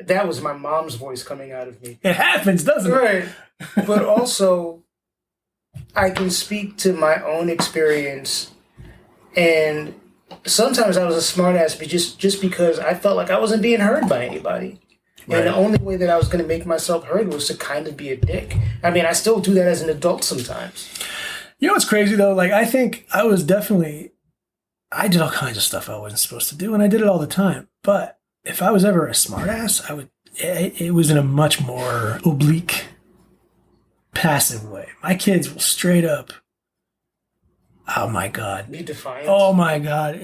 that was my mom's voice coming out of me. It happens, doesn't it? Right. But also, I can speak to my own experience, and sometimes I was a smartass just because I felt like I wasn't being heard by anybody. Right. And the only way that I was going to make myself heard was to kind of be a dick. I mean, I still do that as an adult sometimes. You know what's crazy, though? Like, I think I did all kinds of stuff I wasn't supposed to do, and I did it all the time. But if I was ever a smartass, it was in a much more oblique, passive way. My kids will straight up, oh my God. Be defiant. Oh my God.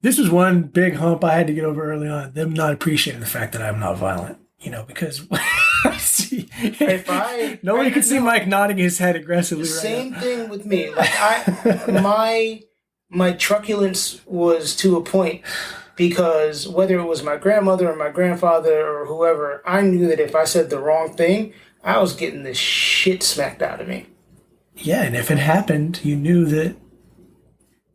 This was one big hump I had to get over early on. Them not appreciating the fact that I'm not violent, because nobody could see Mike nodding his head aggressively right now. Same thing with me. Like my truculence was to a point, because whether it was my grandmother or my grandfather or whoever, I knew that if I said the wrong thing, I was getting the shit smacked out of me. Yeah, and if it happened, you knew that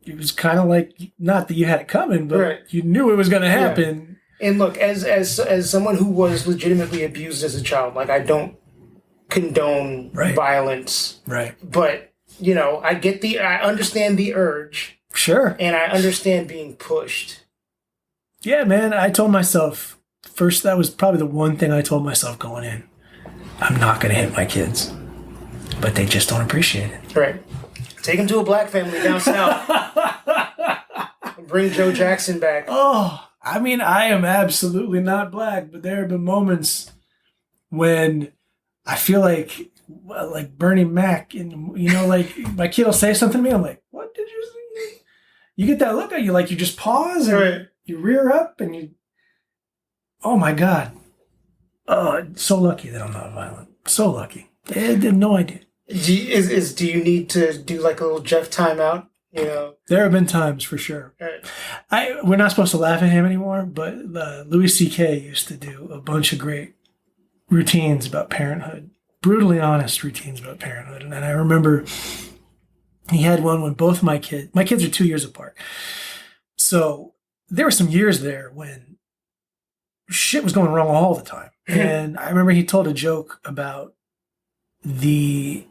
it was kind of like, not that you had it coming, but right. You knew it was going to happen. Yeah. And look, as someone who was legitimately abused as a child, like, I don't condone violence. Right. But, I understand the urge. Sure. And I understand being pushed. Yeah, man, I told myself, first, that was probably the one thing I told myself going in. I'm not going to hit my kids. But they just don't appreciate it. Right. Take them to a black family down south. Bring Joe Jackson back. Oh, I mean, I am absolutely not black, but there have been moments when I feel like Bernie Mac, and like my kid will say something to me. I'm like, what did you say? You get that look at you, like you just pause and you rear up and you. Oh my God! Oh, so lucky that I'm not violent. So lucky. I had no idea. Do you need to do like a little Jeff timeout? There have been times for sure. Right. We're not supposed to laugh at him anymore, but Louis C.K. used to do a bunch of great routines about parenthood, brutally honest routines about parenthood. And I remember he had one when both my kids are 2 years apart. So there were some years there when shit was going wrong all the time. And I remember he told a joke about the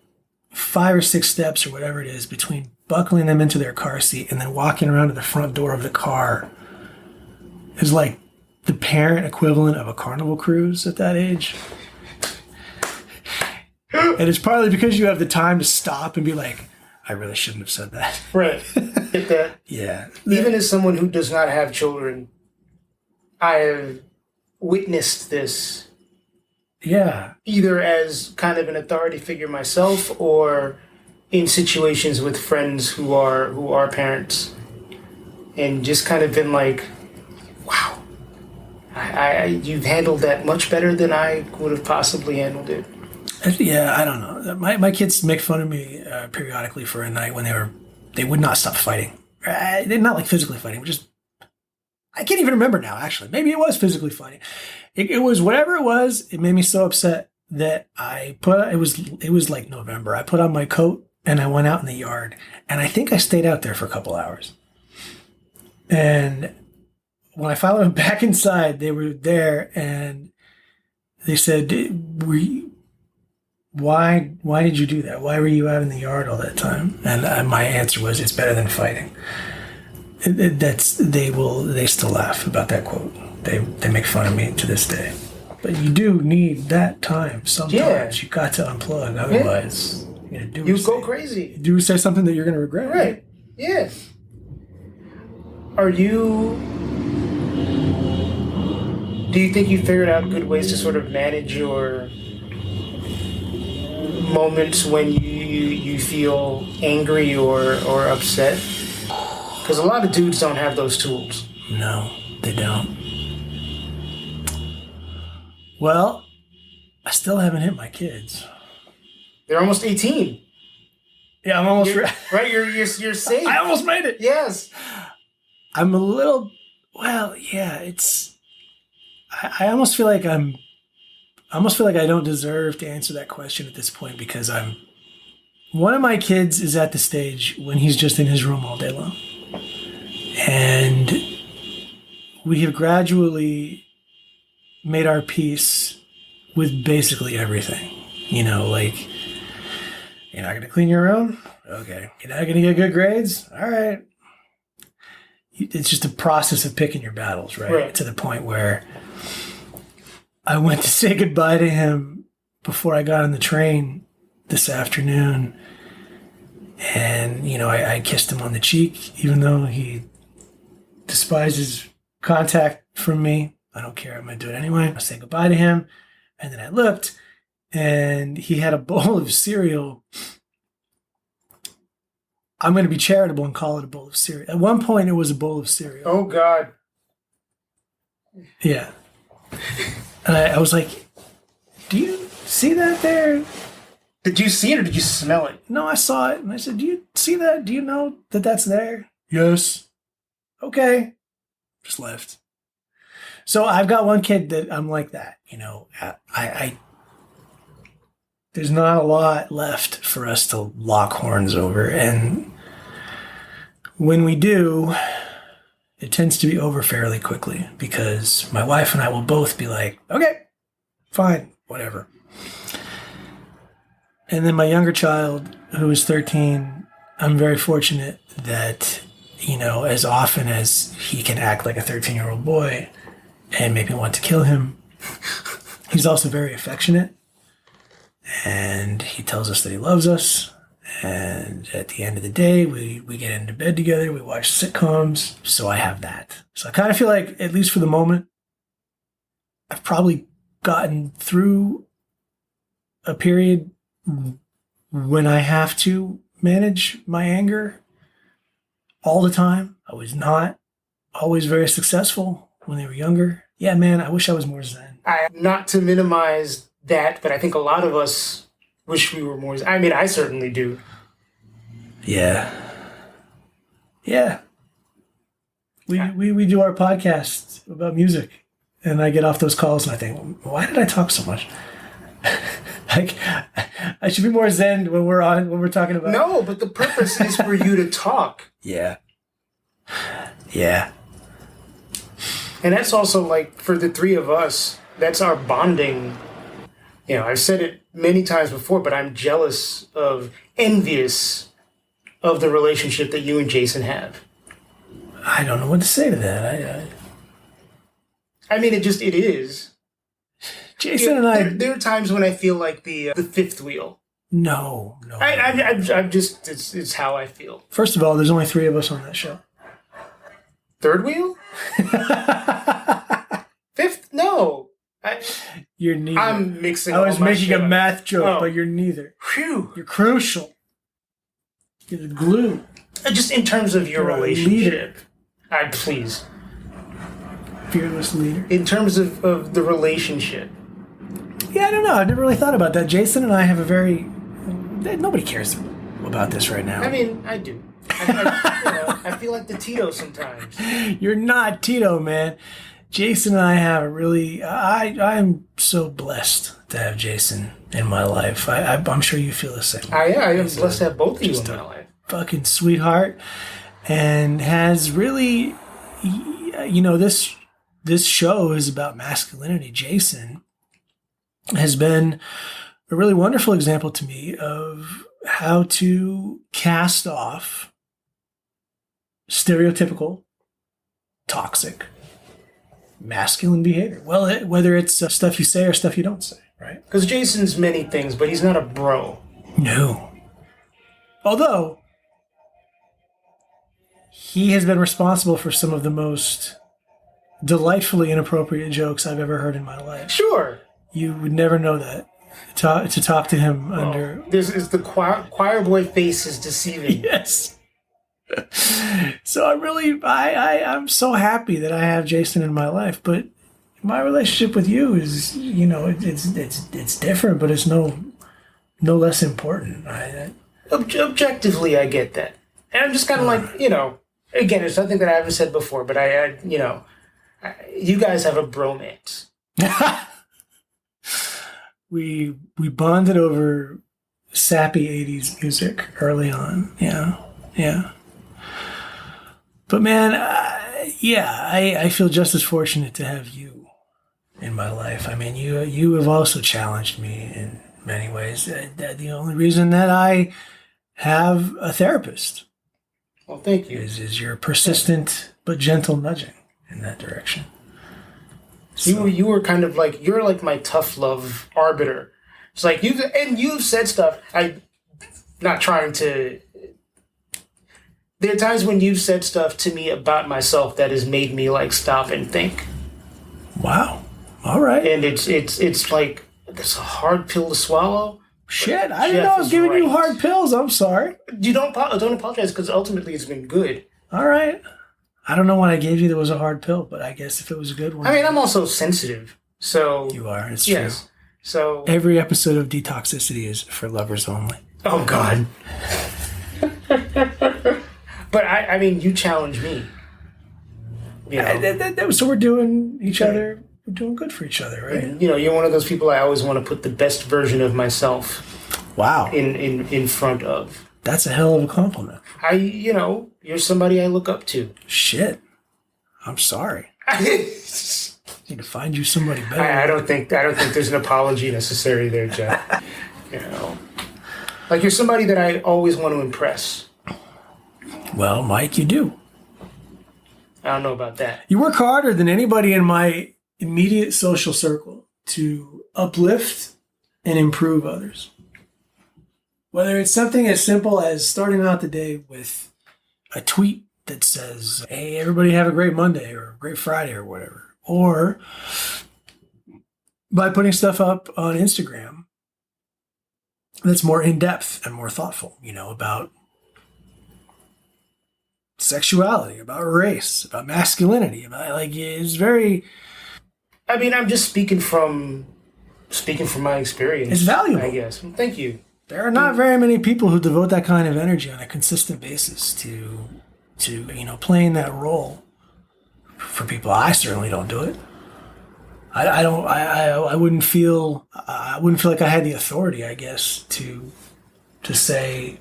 5 or 6 steps or whatever it is between buckling them into their car seat and then walking around to the front door of the car is like the parent equivalent of a Carnival cruise at that age. And it's partly because you have the time to stop and be like, I really shouldn't have said that. Right. Get that. Yeah. Even as someone who does not have children, I have witnessed this. Yeah. Either as kind of an authority figure myself or in situations with friends who are parents, and just kind of been like, wow, you've handled that much better than I would have possibly handled it. Yeah, I don't know. My kids make fun of me periodically for a night when they would not stop fighting. They're not like physically fighting, just I can't even remember now, actually. Maybe it was physically fighting. It was whatever it was. It made me so upset that it was like November. I put on my coat and I went out in the yard, and I think I stayed out there for a couple hours. And when I finally went back inside, they were there and they said, why did you do that? Why were you out in the yard all that time? And my answer was, it's better than fighting. They still laugh about that quote. They make fun of me to this day. But you do need that time sometimes. Yeah. You got to unplug, otherwise you go crazy. Do say something that you're going to regret. Right. Yeah. Do you think you figured out good ways to sort of manage your moments when you feel angry or upset? Because a lot of dudes don't have those tools. No, they don't. Well, I still haven't hit my kids. They're almost 18. Yeah, I'm almost right. You're safe. I almost made it. Yes. I'm a little. Well, yeah. It's. I almost feel like I don't deserve to answer that question at this point, because one of my kids is at the stage when he's just in his room all day long, and we have gradually made our peace with basically everything. Like, you're not going to clean your room? Okay. You're not going to get good grades? All right. It's just a process of picking your battles, right? To the point where I went to say goodbye to him before I got on the train this afternoon. And, I kissed him on the cheek, even though he despises contact from me. I don't care. I'm going to do it anyway. I say goodbye to him. And then I looked, and he had a bowl of cereal. I'm going to be charitable and call it a bowl of cereal. At one point, it was a bowl of cereal. Oh, God. Yeah. And I was like, do you see that there? Did you see it or did you smell it? No, I saw it. And I said, do you see that? Do you know that that's there? Yes. Okay. Just left. So I've got one kid that I'm like that. You know, I there's not a lot left for us to lock horns over. And when we do, it tends to be over fairly quickly because my wife and I will both be like, okay, fine, whatever. And then my younger child, who is 13, I'm very fortunate that, you know, as often as he can act like a 13-year-old boy and make me want to kill him, he's also very affectionate. And he tells us that he loves us. And at the end of the day, we get into bed together. We watch sitcoms. So I have that. So I kind of feel like, at least for the moment, I've probably gotten through a period when I have to manage my anger all the time. I was not always very successful when they were younger. Yeah, man, I wish I was more zen. Not to minimize that, but I think a lot of us wish we were more. I mean, I certainly do. Yeah. Yeah. We do our podcast about music, and I get off those calls and I think, why did I talk so much? Like, I should be more zen when we're talking about. No, but the purpose is for you to talk. Yeah. Yeah. And that's also like for the three of us, that's our bonding. You know, I've said it many times before, but I'm jealous envious of the relationship that you and Jason have. I don't know what to say to that. I mean, it is. Jason and I. There are times when I feel like the fifth wheel. No. I'm just, it's how I feel. First of all, there's only 3 of us on that show. Third wheel? Fifth? No. You're neither. I'm mixing. I was making a shit math joke, Oh. but you're neither. Phew. You're crucial. You're the glue. Just in terms of your You're a relationship. Please. Fearless leader. In terms of the relationship. Yeah, I don't know. I've never really thought about that. Jason and I have a very... Nobody cares about this right now. I mean, I do. I feel like the Tito sometimes. You're not Tito, man. Jason and I have a really... I'm so blessed to have Jason in my life. I'm sure you feel the same. I am blessed to have both of you in my life. Fucking sweetheart. And has really... You know, this show is about masculinity. Jason has been a really wonderful example to me of how to cast off stereotypical, toxic, masculine behavior. Well, whether it's stuff you say or stuff you don't say, right? Because Jason's many things, but he's not a bro. No. Although, he has been responsible for some of the most delightfully inappropriate jokes I've ever heard in my life. Sure. You would never know that. To talk to him under... Is the choir boy face is deceiving. Yes. So I'm so happy that I have Jason in my life, but my relationship with you is, you know, it's different, but it's no less important. Objectively, I get that. And I'm just kind of like, you know, again, it's something that I haven't said before, but you guys have a bromance. We bonded over sappy 80s music early on. Yeah. But man, I feel just as fortunate to have you in my life. I mean, you have also challenged me in many ways. The only reason that I have a therapist, well, thank you, is your persistent but gentle nudging in that direction. So. You were kind of like, you're like my tough love arbiter. It's like you've said stuff. I'm not trying to There are times when you've said stuff to me about myself that has made me like stop and think. Wow. All right. And it's like it's a hard pill to swallow. Shit, I didn't know I was giving you hard pills. I'm sorry. You don't apologize because ultimately it's been good. All right. I don't know what I gave you that was a hard pill, but I guess if it was a good one. I mean, I'm also sensitive, so You are. It's yes. true. So Every episode of Detoxicity is for lovers only. oh God. But I mean, you challenge me. You know, So we're doing each other. We're doing good for each other, right? you know, you're one of those people I always want to put the best version of myself Wow. in front of. That's a hell of a compliment. You're somebody I look up to. Shit. I'm sorry. Need to find you somebody better. I don't think there's an apology necessary there, Jeff. You know, like you're somebody that I always want to impress. Well, Mike, you do. I don't know about that. You work harder than anybody in my immediate social circle to uplift and improve others. Whether it's something as simple as starting out the day with a tweet that says, hey, everybody have a great Monday or a great Friday or whatever. Or by putting stuff up on Instagram that's more in-depth and more thoughtful, about sexuality, about race, about masculinity. It's very... I mean, I'm just speaking from my experience. It's valuable. I guess. Well, thank you. There are not very many people who devote that kind of energy on a consistent basis to playing that role for people. I certainly don't do it. I wouldn't feel like I had the authority, I guess, to say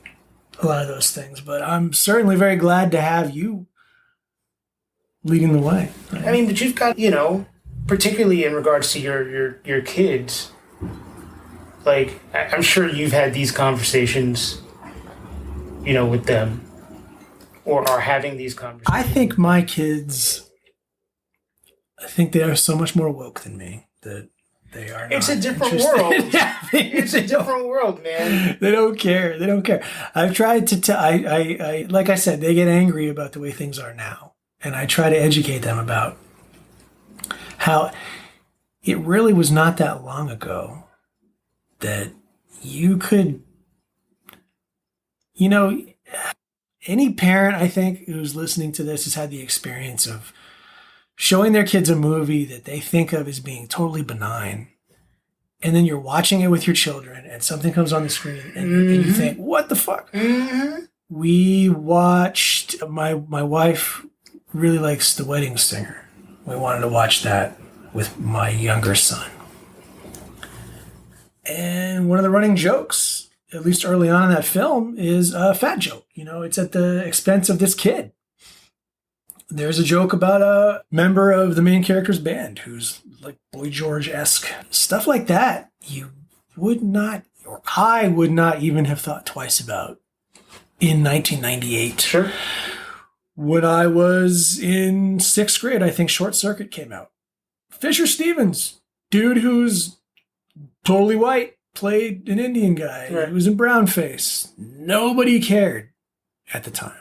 a lot of those things. But I'm certainly very glad to have you leading the way. I mean, but you've got, particularly in regards to your kids, like, I'm sure you've had these conversations, with them, or are having these conversations. I think my kids, they are so much more woke than me that they are. It's a different world. It's a different world, man. They don't care. I've tried to tell. I like I said, they get angry about the way things are now, and I try to educate them about how it really was not that long ago that you could, any parent, I think, who's listening to this has had the experience of showing their kids a movie that they think of as being totally benign. And then you're watching it with your children and something comes on the screen and you think, what the fuck? Mm-hmm. We watched, my wife really likes The Wedding Singer. We wanted to watch that with my younger son. And one of the running jokes, at least early on in that film, is a fat joke. It's at the expense of this kid. There's a joke about a member of the main character's band who's like Boy George-esque. Stuff like that you would not, or I would not even have thought twice about in 1998. Sure. When I was in 6th grade, I think Short Circuit came out. Fisher Stevens, dude who's totally white, played an Indian guy. Right. He was in brownface. Nobody cared at the time.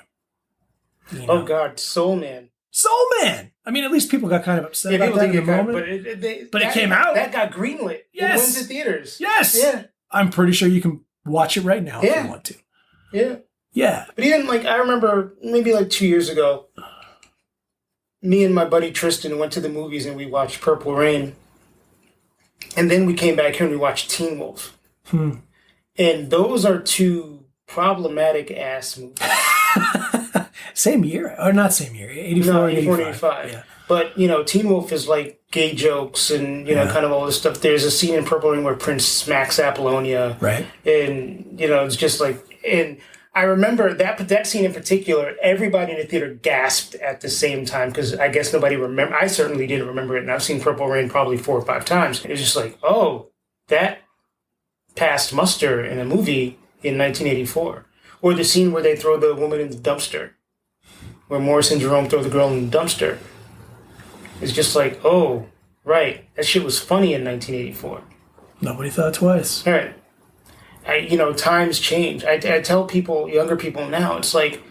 Oh God, Soul Man. Soul Man. I mean, at least people got kind of upset about that in the moment. But it came out. That got greenlit. Yes. It went to theaters. Yes. Yeah. I'm pretty sure you can watch it right now if you want to. Yeah. Yeah. But even I remember maybe 2 years ago, me and my buddy Tristan went to the movies and we watched Purple Rain. And then we came back here and we watched Teen Wolf. And those are two problematic ass movies. Same year, or not same year, 84 no, and 84 85. and 85. Yeah. But, Teen Wolf is like gay jokes and, kind of all this stuff. There's a scene in Purple Rain where Prince smacks Apollonia. Right. And, it's just and I remember that scene in particular, everybody in the theater gasped at the same time because I guess nobody remember. I certainly didn't remember it, and I've seen Purple Rain probably 4 or 5 times. It was just like, oh, that passed muster in a movie in 1984. Or the scene where they throw the woman in the dumpster, where Morris and Jerome throw the girl in the dumpster. It's just like, oh, right, that shit was funny in 1984. Nobody thought twice. All right. Times change. I tell people, younger people now, it's like,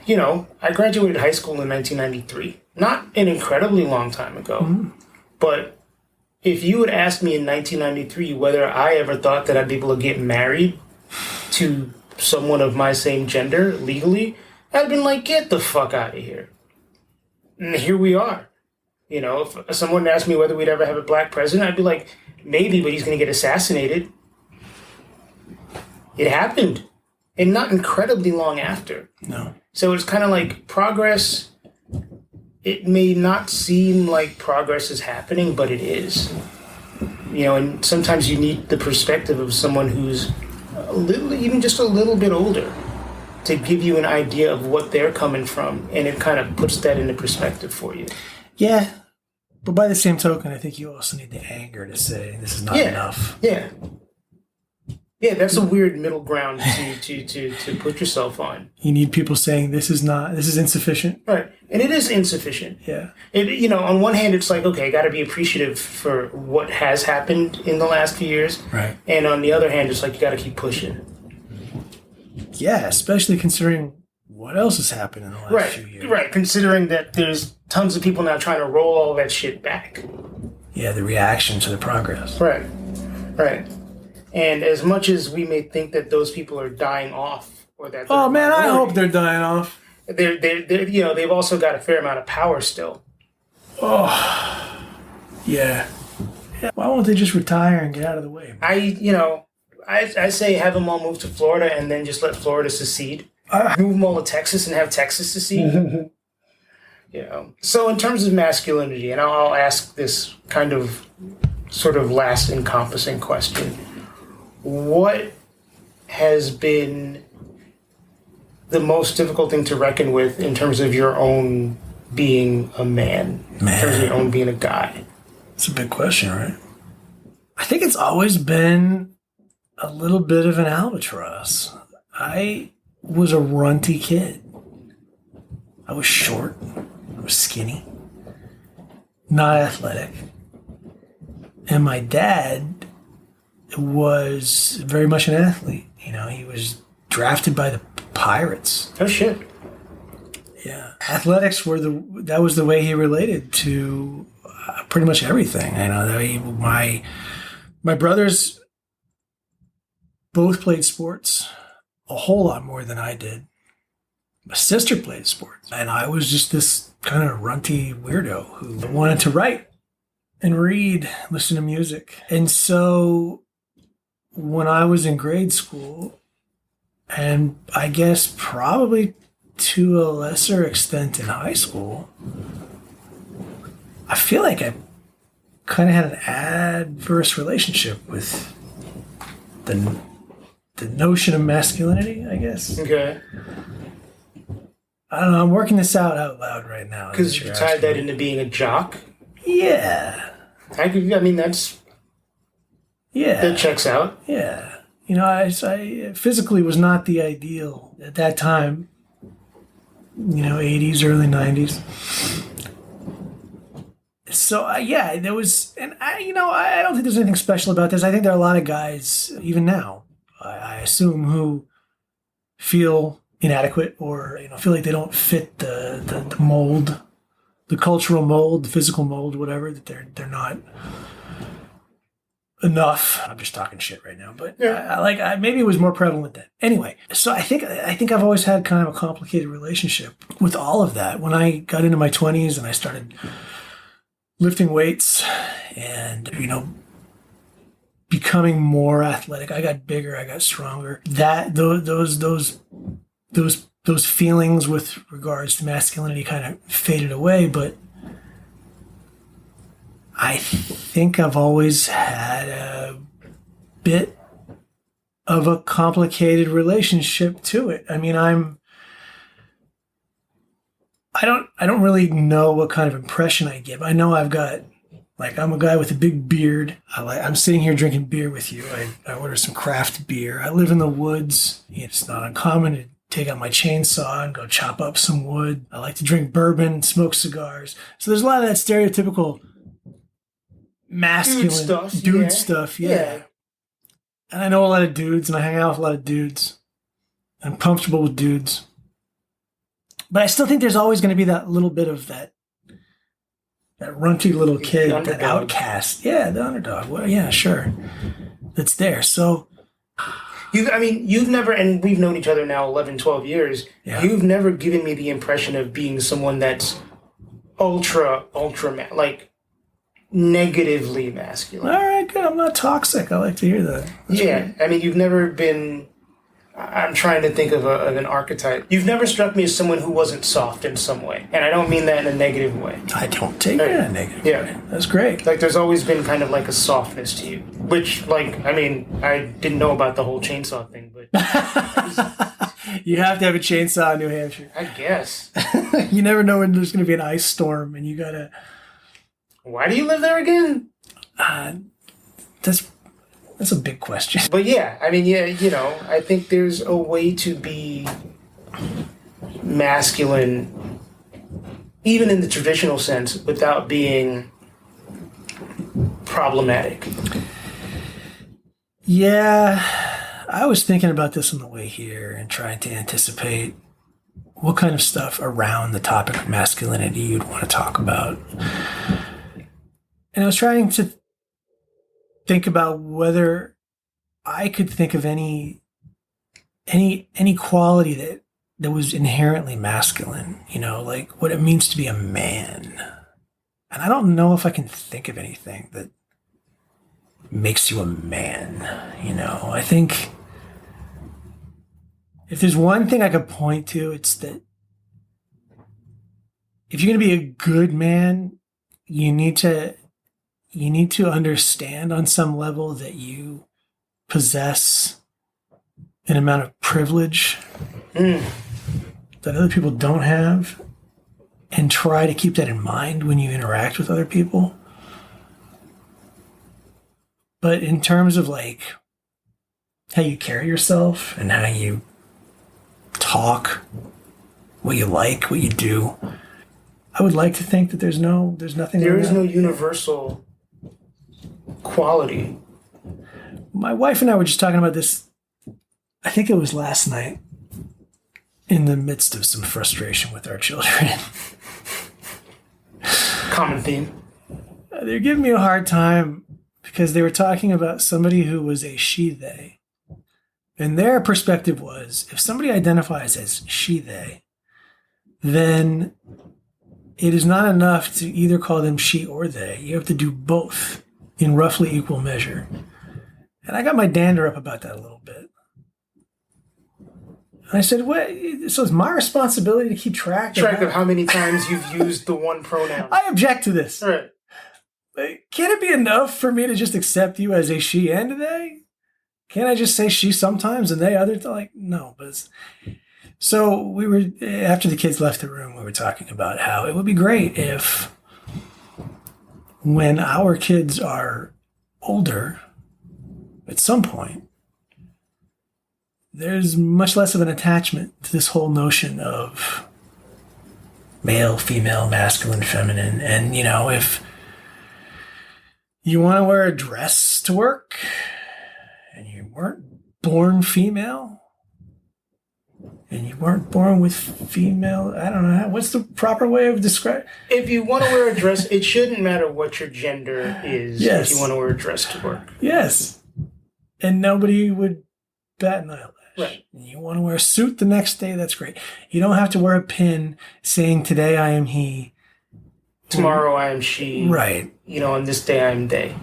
I graduated high school in 1993. Not an incredibly long time ago, but if you had asked me in 1993 whether I ever thought that I'd be able to get married to someone of my same gender legally, I'd been like, get the fuck out of here. And here we are. If someone asked me whether we'd ever have a black president, I'd be like, maybe, but he's going to get assassinated. It happened. And not incredibly long after. No. So it's kind of like progress. It may not seem like progress is happening, but it is. And sometimes you need the perspective of someone who's even just a little bit older to give you an idea of what they're coming from, and it kind of puts that into perspective for you. Yeah, but by the same token, I think you also need the anger to say this is not enough. Yeah, that's a weird middle ground to put yourself on. You need people saying this is insufficient. Right, and it is insufficient. Yeah. On one hand, it's like, okay, got to be appreciative for what has happened in the last few years. Right. And on the other hand, it's like you got to keep pushing. Yeah, especially considering what else has happened in the last few years. Right, considering that there's tons of people now trying to roll all that shit back. Yeah, the reaction to the progress. Right. And as much as we may think that those people are dying off, or that I hope they're dying off. They've also got a fair amount of power still. Oh, yeah. Why won't they just retire and get out of the way? I say have them all move to Florida and then just let Florida secede. Move them all to Texas and have Texas secede. So in terms of masculinity, and I'll ask this kind of sort of last encompassing question. What has been the most difficult thing to reckon with in terms of your own being a man? In terms of your own being a guy? It's a big question, right? I think it's always been a little bit of an albatross. I was a runty kid. I was short. I was skinny. Not athletic. And my dad was very much an athlete. He was drafted by the Pirates. Oh, shit. Yeah. Athletics that was the way he related to pretty much everything. My brothers both played sports a whole lot more than I did. My sister played sports, and I was just this kind of runty weirdo who wanted to write and read, listen to music. And so when I was in grade school, and I guess probably to a lesser extent in high school, I feel like I kind of had an adverse relationship with the notion of masculinity, I guess. Okay. I don't know. I'm working this out loud right now. Because you tied that into being a jock? Yeah. That's... Yeah. That checks out. Yeah. I physically was not the ideal at that time. 80s, early 90s. So, there was... And, I don't think there's anything special about this. I think there are a lot of guys, even now, I assume, who feel inadequate or feel like they don't fit the mold, the cultural mold, the physical mold, whatever, that they're not enough. I'm just talking shit right now, but maybe it was more prevalent then. Anyway, so I think I've always had kind of a complicated relationship with all of that. When I got into my 20s and I started lifting weights and becoming more athletic, I got bigger, I got stronger. Those feelings with regards to masculinity kind of faded away, but I think I've always had a bit of a complicated relationship to it. I don't really know what kind of impression I give. I know I've got, I'm a guy with a big beard. I'm sitting here drinking beer with you. I order some craft beer. I live in the woods. It's not uncommon to take out my chainsaw and go chop up some wood. I like to drink bourbon, smoke cigars. So there's a lot of that stereotypical masculine dude stuff. Yeah. And I know a lot of dudes, and I hang out with a lot of dudes. I'm comfortable with dudes. But I still think there's always going to be that little bit of that runty little kid, that outcast. Yeah, the underdog. Well, yeah, sure. That's there. So you've never, and we've known each other now 11, 12 years. Yeah. You've never given me the impression of being someone that's ultra, like negatively masculine. All right, good. I'm not toxic. I like to hear that. That's great. I mean, you've never been. I'm trying to think of an archetype. You've never struck me as someone who wasn't soft in some way. And I don't mean that in a negative way. I don't take it in a negative way. That's great. Like, there's always been kind of like a softness to you. Which, like, I mean, I didn't know about the whole chainsaw thing, but... You have to have a chainsaw in New Hampshire. I guess. You never know when there's going to be an ice storm, and you gotta... Why do you live there again? That's a big question. But yeah, I mean, yeah, you know, I think there's a way to be masculine, even in the traditional sense, without being problematic. Yeah, I was thinking about this on the way here and trying to anticipate what kind of stuff around the topic of masculinity you'd want to talk about. And I was trying to think about whether I could think of any quality that was inherently masculine, you know, like what it means to be a man. And I don't know if I can think of anything that makes you a man, you know. I think if there's one thing I could point to, it's that if you're going to be a good man, you need to understand on some level that you possess an amount of privilege that other people don't have, and try to keep that in mind when you interact with other people. But in terms of like how you carry yourself and how you talk, what you like, what you do, I would like to think that there's nothing. There is no universal quality. My wife and I were just talking about this, I think it was last night, in the midst of some frustration with our children. Common theme. They're giving me a hard time because they were talking about somebody who was a she-they. And their perspective was, if somebody identifies as she-they, then it is not enough to either call them she or they. You have to do both in roughly equal measure. And I got my dander up about that a little bit. And I said, "What? So it's my responsibility to keep track of how many times you've used the one pronoun." I object to this. Right. Can it be enough for me to just accept you as a she and a they? Can't I just say she sometimes and they other? Like, no. But so we were, after the kids left the room, we were talking about how it would be great if when our kids are older, at some point, there's much less of an attachment to this whole notion of male, female, masculine, feminine. And, you know, if you want to wear a dress to work and you weren't born female and you weren't born with female, I don't know, what's the proper way of describing? If you want to wear a dress, it shouldn't matter what your gender is. Yes. If you want to wear a dress to work. Yes. And nobody would bat an eyelash. Right. You want to wear a suit the next day, that's great. You don't have to wear a pin saying, today I am he. Tomorrow I am she. Right. You know, on this day I am they.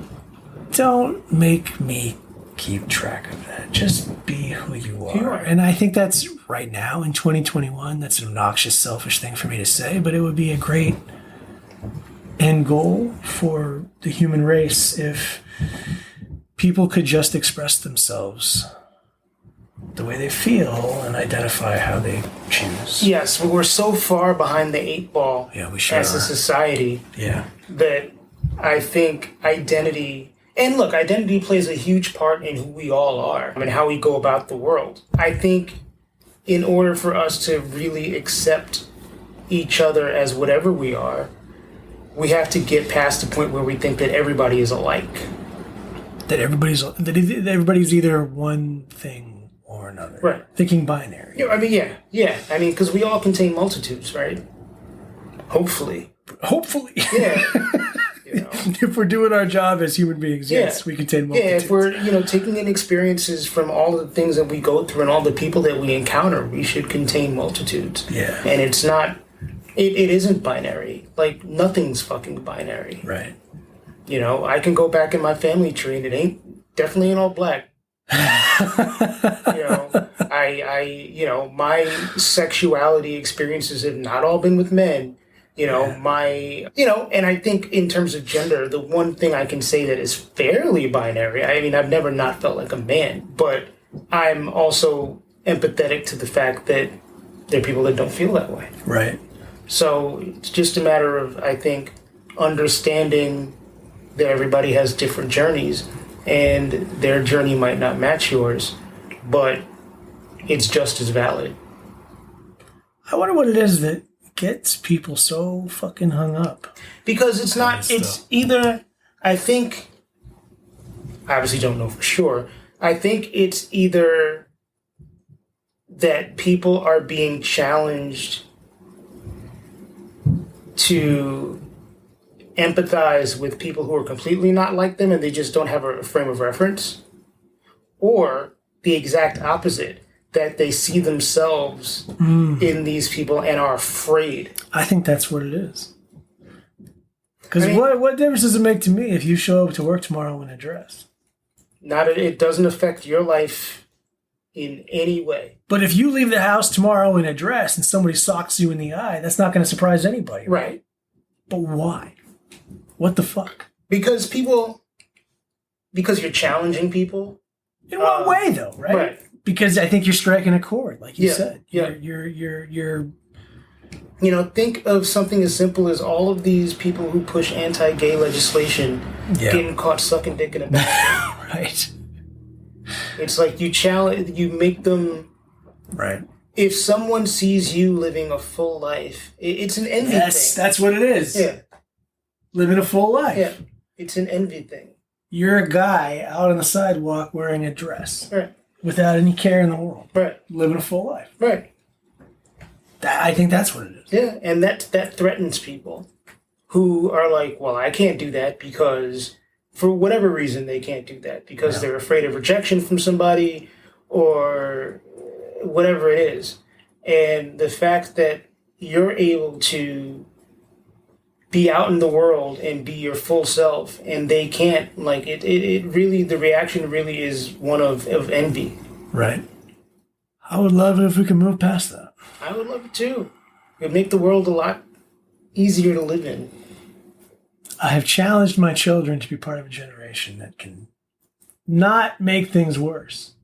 Don't make me keep track of that. Just be who you are. And I think that's right now in 2021, that's an obnoxious, selfish thing for me to say, but it would be a great end goal for the human race if people could just express themselves the way they feel and identify how they choose. Yes, but we're so far behind the eight ball as a society that I think identity, and look, identity plays a huge part in who we all are and how we go about the world. I think in order for us to really accept each other as whatever we are, we have to get past the point where we think that everybody is alike. That everybody's either one thing or another. Right. Thinking binary. Yeah, I mean, yeah. I mean, because we all contain multitudes, right? Hopefully. Hopefully. Yeah. You know. If we're doing our job as human beings, yes, we contain multitudes. Yeah, if we're, taking in experiences from all the things that we go through and all the people that we encounter, we should contain multitudes. Yeah. And it's not, it isn't binary. Like, nothing's fucking binary. Right. I can go back in my family tree and it definitely ain't all black. My sexuality experiences have not all been with men. And I think in terms of gender, the one thing I can say that is fairly binary, I mean, I've never not felt like a man, but I'm also empathetic to the fact that there are people that don't feel that way. Right. So it's just a matter of, I think, understanding that everybody has different journeys and their journey might not match yours, but it's just as valid. I wonder what it is that gets people so fucking hung up. Because it's either, I think, I obviously don't know for sure, I think it's either that people are being challenged to empathize with people who are completely not like them and they just don't have a frame of reference, or the exact opposite, that they see themselves in these people and are afraid. I think that's what it is. Because what difference does it make to me if you show up to work tomorrow in a dress? It doesn't affect your life in any way. But if you leave the house tomorrow in a dress and somebody socks you in the eye, that's not going to surprise anybody. Right. But why? What the fuck? Because you're challenging people. In what way, though, right? Right. Because I think you're striking a chord, like you said. Yeah. You're think of something as simple as all of these people who push anti-gay legislation getting caught sucking dick in a bathroom. Right. It's like you make them. Right. If someone sees you living a full life, it's an envy thing. That's what it is. Yeah. Living a full life. Yeah. It's an envy thing. You're a guy out on the sidewalk wearing a dress. Right. Without any care in the world. Right. Living a full life. Right. I think that's what it is. Yeah, and that threatens people who are like, well, I can't do that because, for whatever reason, they can't do that because they're afraid of rejection from somebody or whatever it is. And the fact that you're able to be out in the world and be your full self and they can't, it really, the reaction really is one of envy. Right. I would love it if we could move past that. I would love it too. It would make the world a lot easier to live in. I have challenged my children to be part of a generation that can not make things worse.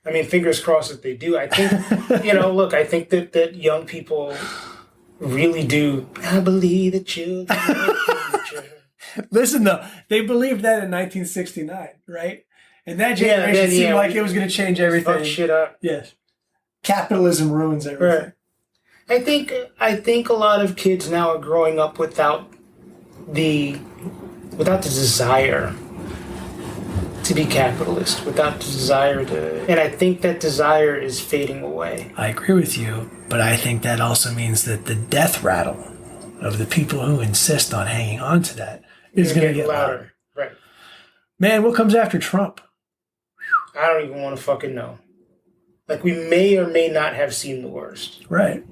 I mean, fingers crossed that they do. I think, I think that young people really do. I believe the children of the future. Listen, though, they believed that in 1969, right? And that generation seemed like it was going to change everything. Fuck shit up. Yes. Capitalism ruins everything. Right. I think a lot of kids now are growing up without the desire to be capitalist, without the desire to, and I think that desire is fading away. I agree with you, but I think that also means that the death rattle of the people who insist on hanging on to that is going to get louder. Right. Man, what comes after Trump? I don't even want to fucking know. Like, we may or may not have seen the worst. Right.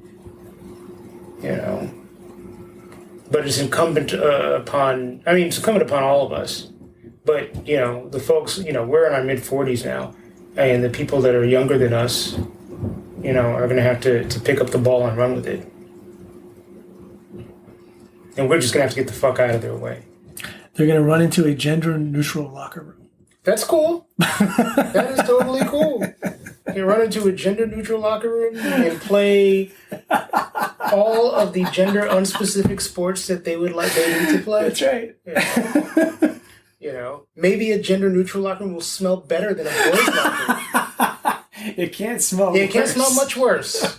But it's incumbent upon all of us. But, the folks, we're in our mid-40s now. And the people that are younger than us, are going to have to pick up the ball and run with it. And we're just going to have to get the fuck out of their way. They're going to run into a gender-neutral locker room. That's cool. That is totally cool. You run into a gender-neutral locker room and play all of the gender-unspecific sports that they need to play. That's right. Maybe a gender-neutral locker room will smell better than a boys' locker room. It can't smell It can't smell much worse.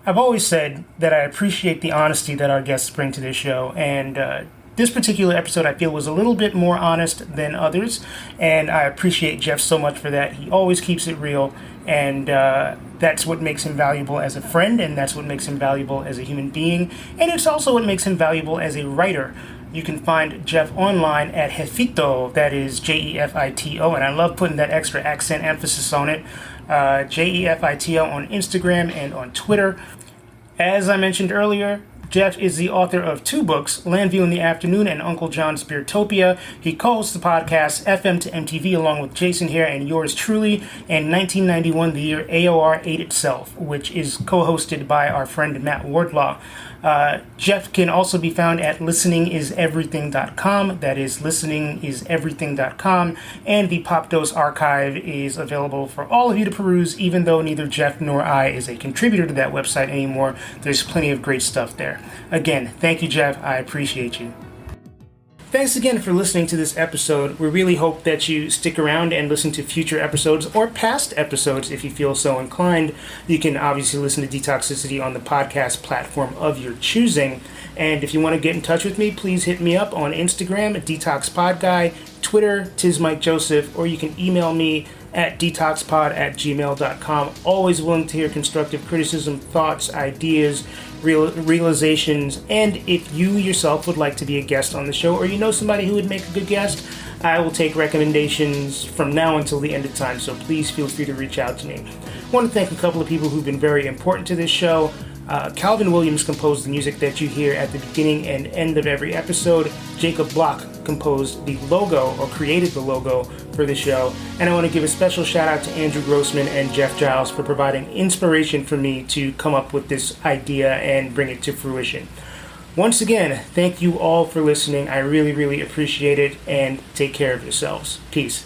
I've always said that I appreciate the honesty that our guests bring to this show, and This particular episode, I feel, was a little bit more honest than others, and I appreciate Jeff so much for that. He always keeps it real, and that's what makes him valuable as a friend, and that's what makes him valuable as a human being, and it's also what makes him valuable as a writer. You can find Jeff online at Jefito, that is Jefito, and I love putting that extra accent emphasis on it, Jefito on Instagram and on Twitter. As I mentioned earlier, Jeff is the author of 2 books, Landview in the Afternoon and Uncle John's Beertopia. He co-hosts the podcast FM to MTV along with Jason here and yours truly, and 1991, the year AOR ate itself, which is co-hosted by our friend Matt Wardlaw. Jeff can also be found at listeningiseverything.com. That is listeningiseverything.com. And the Pop Dose archive is available for all of you to peruse, even though neither Jeff nor I is a contributor to that website anymore. There's plenty of great stuff there. Again, thank you, Jeff. I appreciate you. Thanks again for listening to this episode. We really hope that you stick around and listen to future episodes or past episodes if you feel so inclined. You can obviously listen to Detoxicity on the podcast platform of your choosing. And if you want to get in touch with me, please hit me up on Instagram at DetoxPodGuy, Twitter, TizMikeJoseph, or you can email me at detoxpod@gmail.com. Always willing to hear constructive criticism, thoughts, ideas, realizations, and if you yourself would like to be a guest on the show or you know somebody who would make a good guest, I will take recommendations from now until the end of time, so please feel free to reach out to me. I want to thank a couple of people who've been very important to this show. Calvin Williams composed the music that you hear at the beginning and end of every episode. Jacob Block composed the logo, or created the logo, for the show. And I want to give a special shout out to Andrew Grossman and Jeff Giles for providing inspiration for me to come up with this idea and bring it to fruition. Once again, thank you all for listening. I really, really appreciate it, and take care of yourselves. Peace.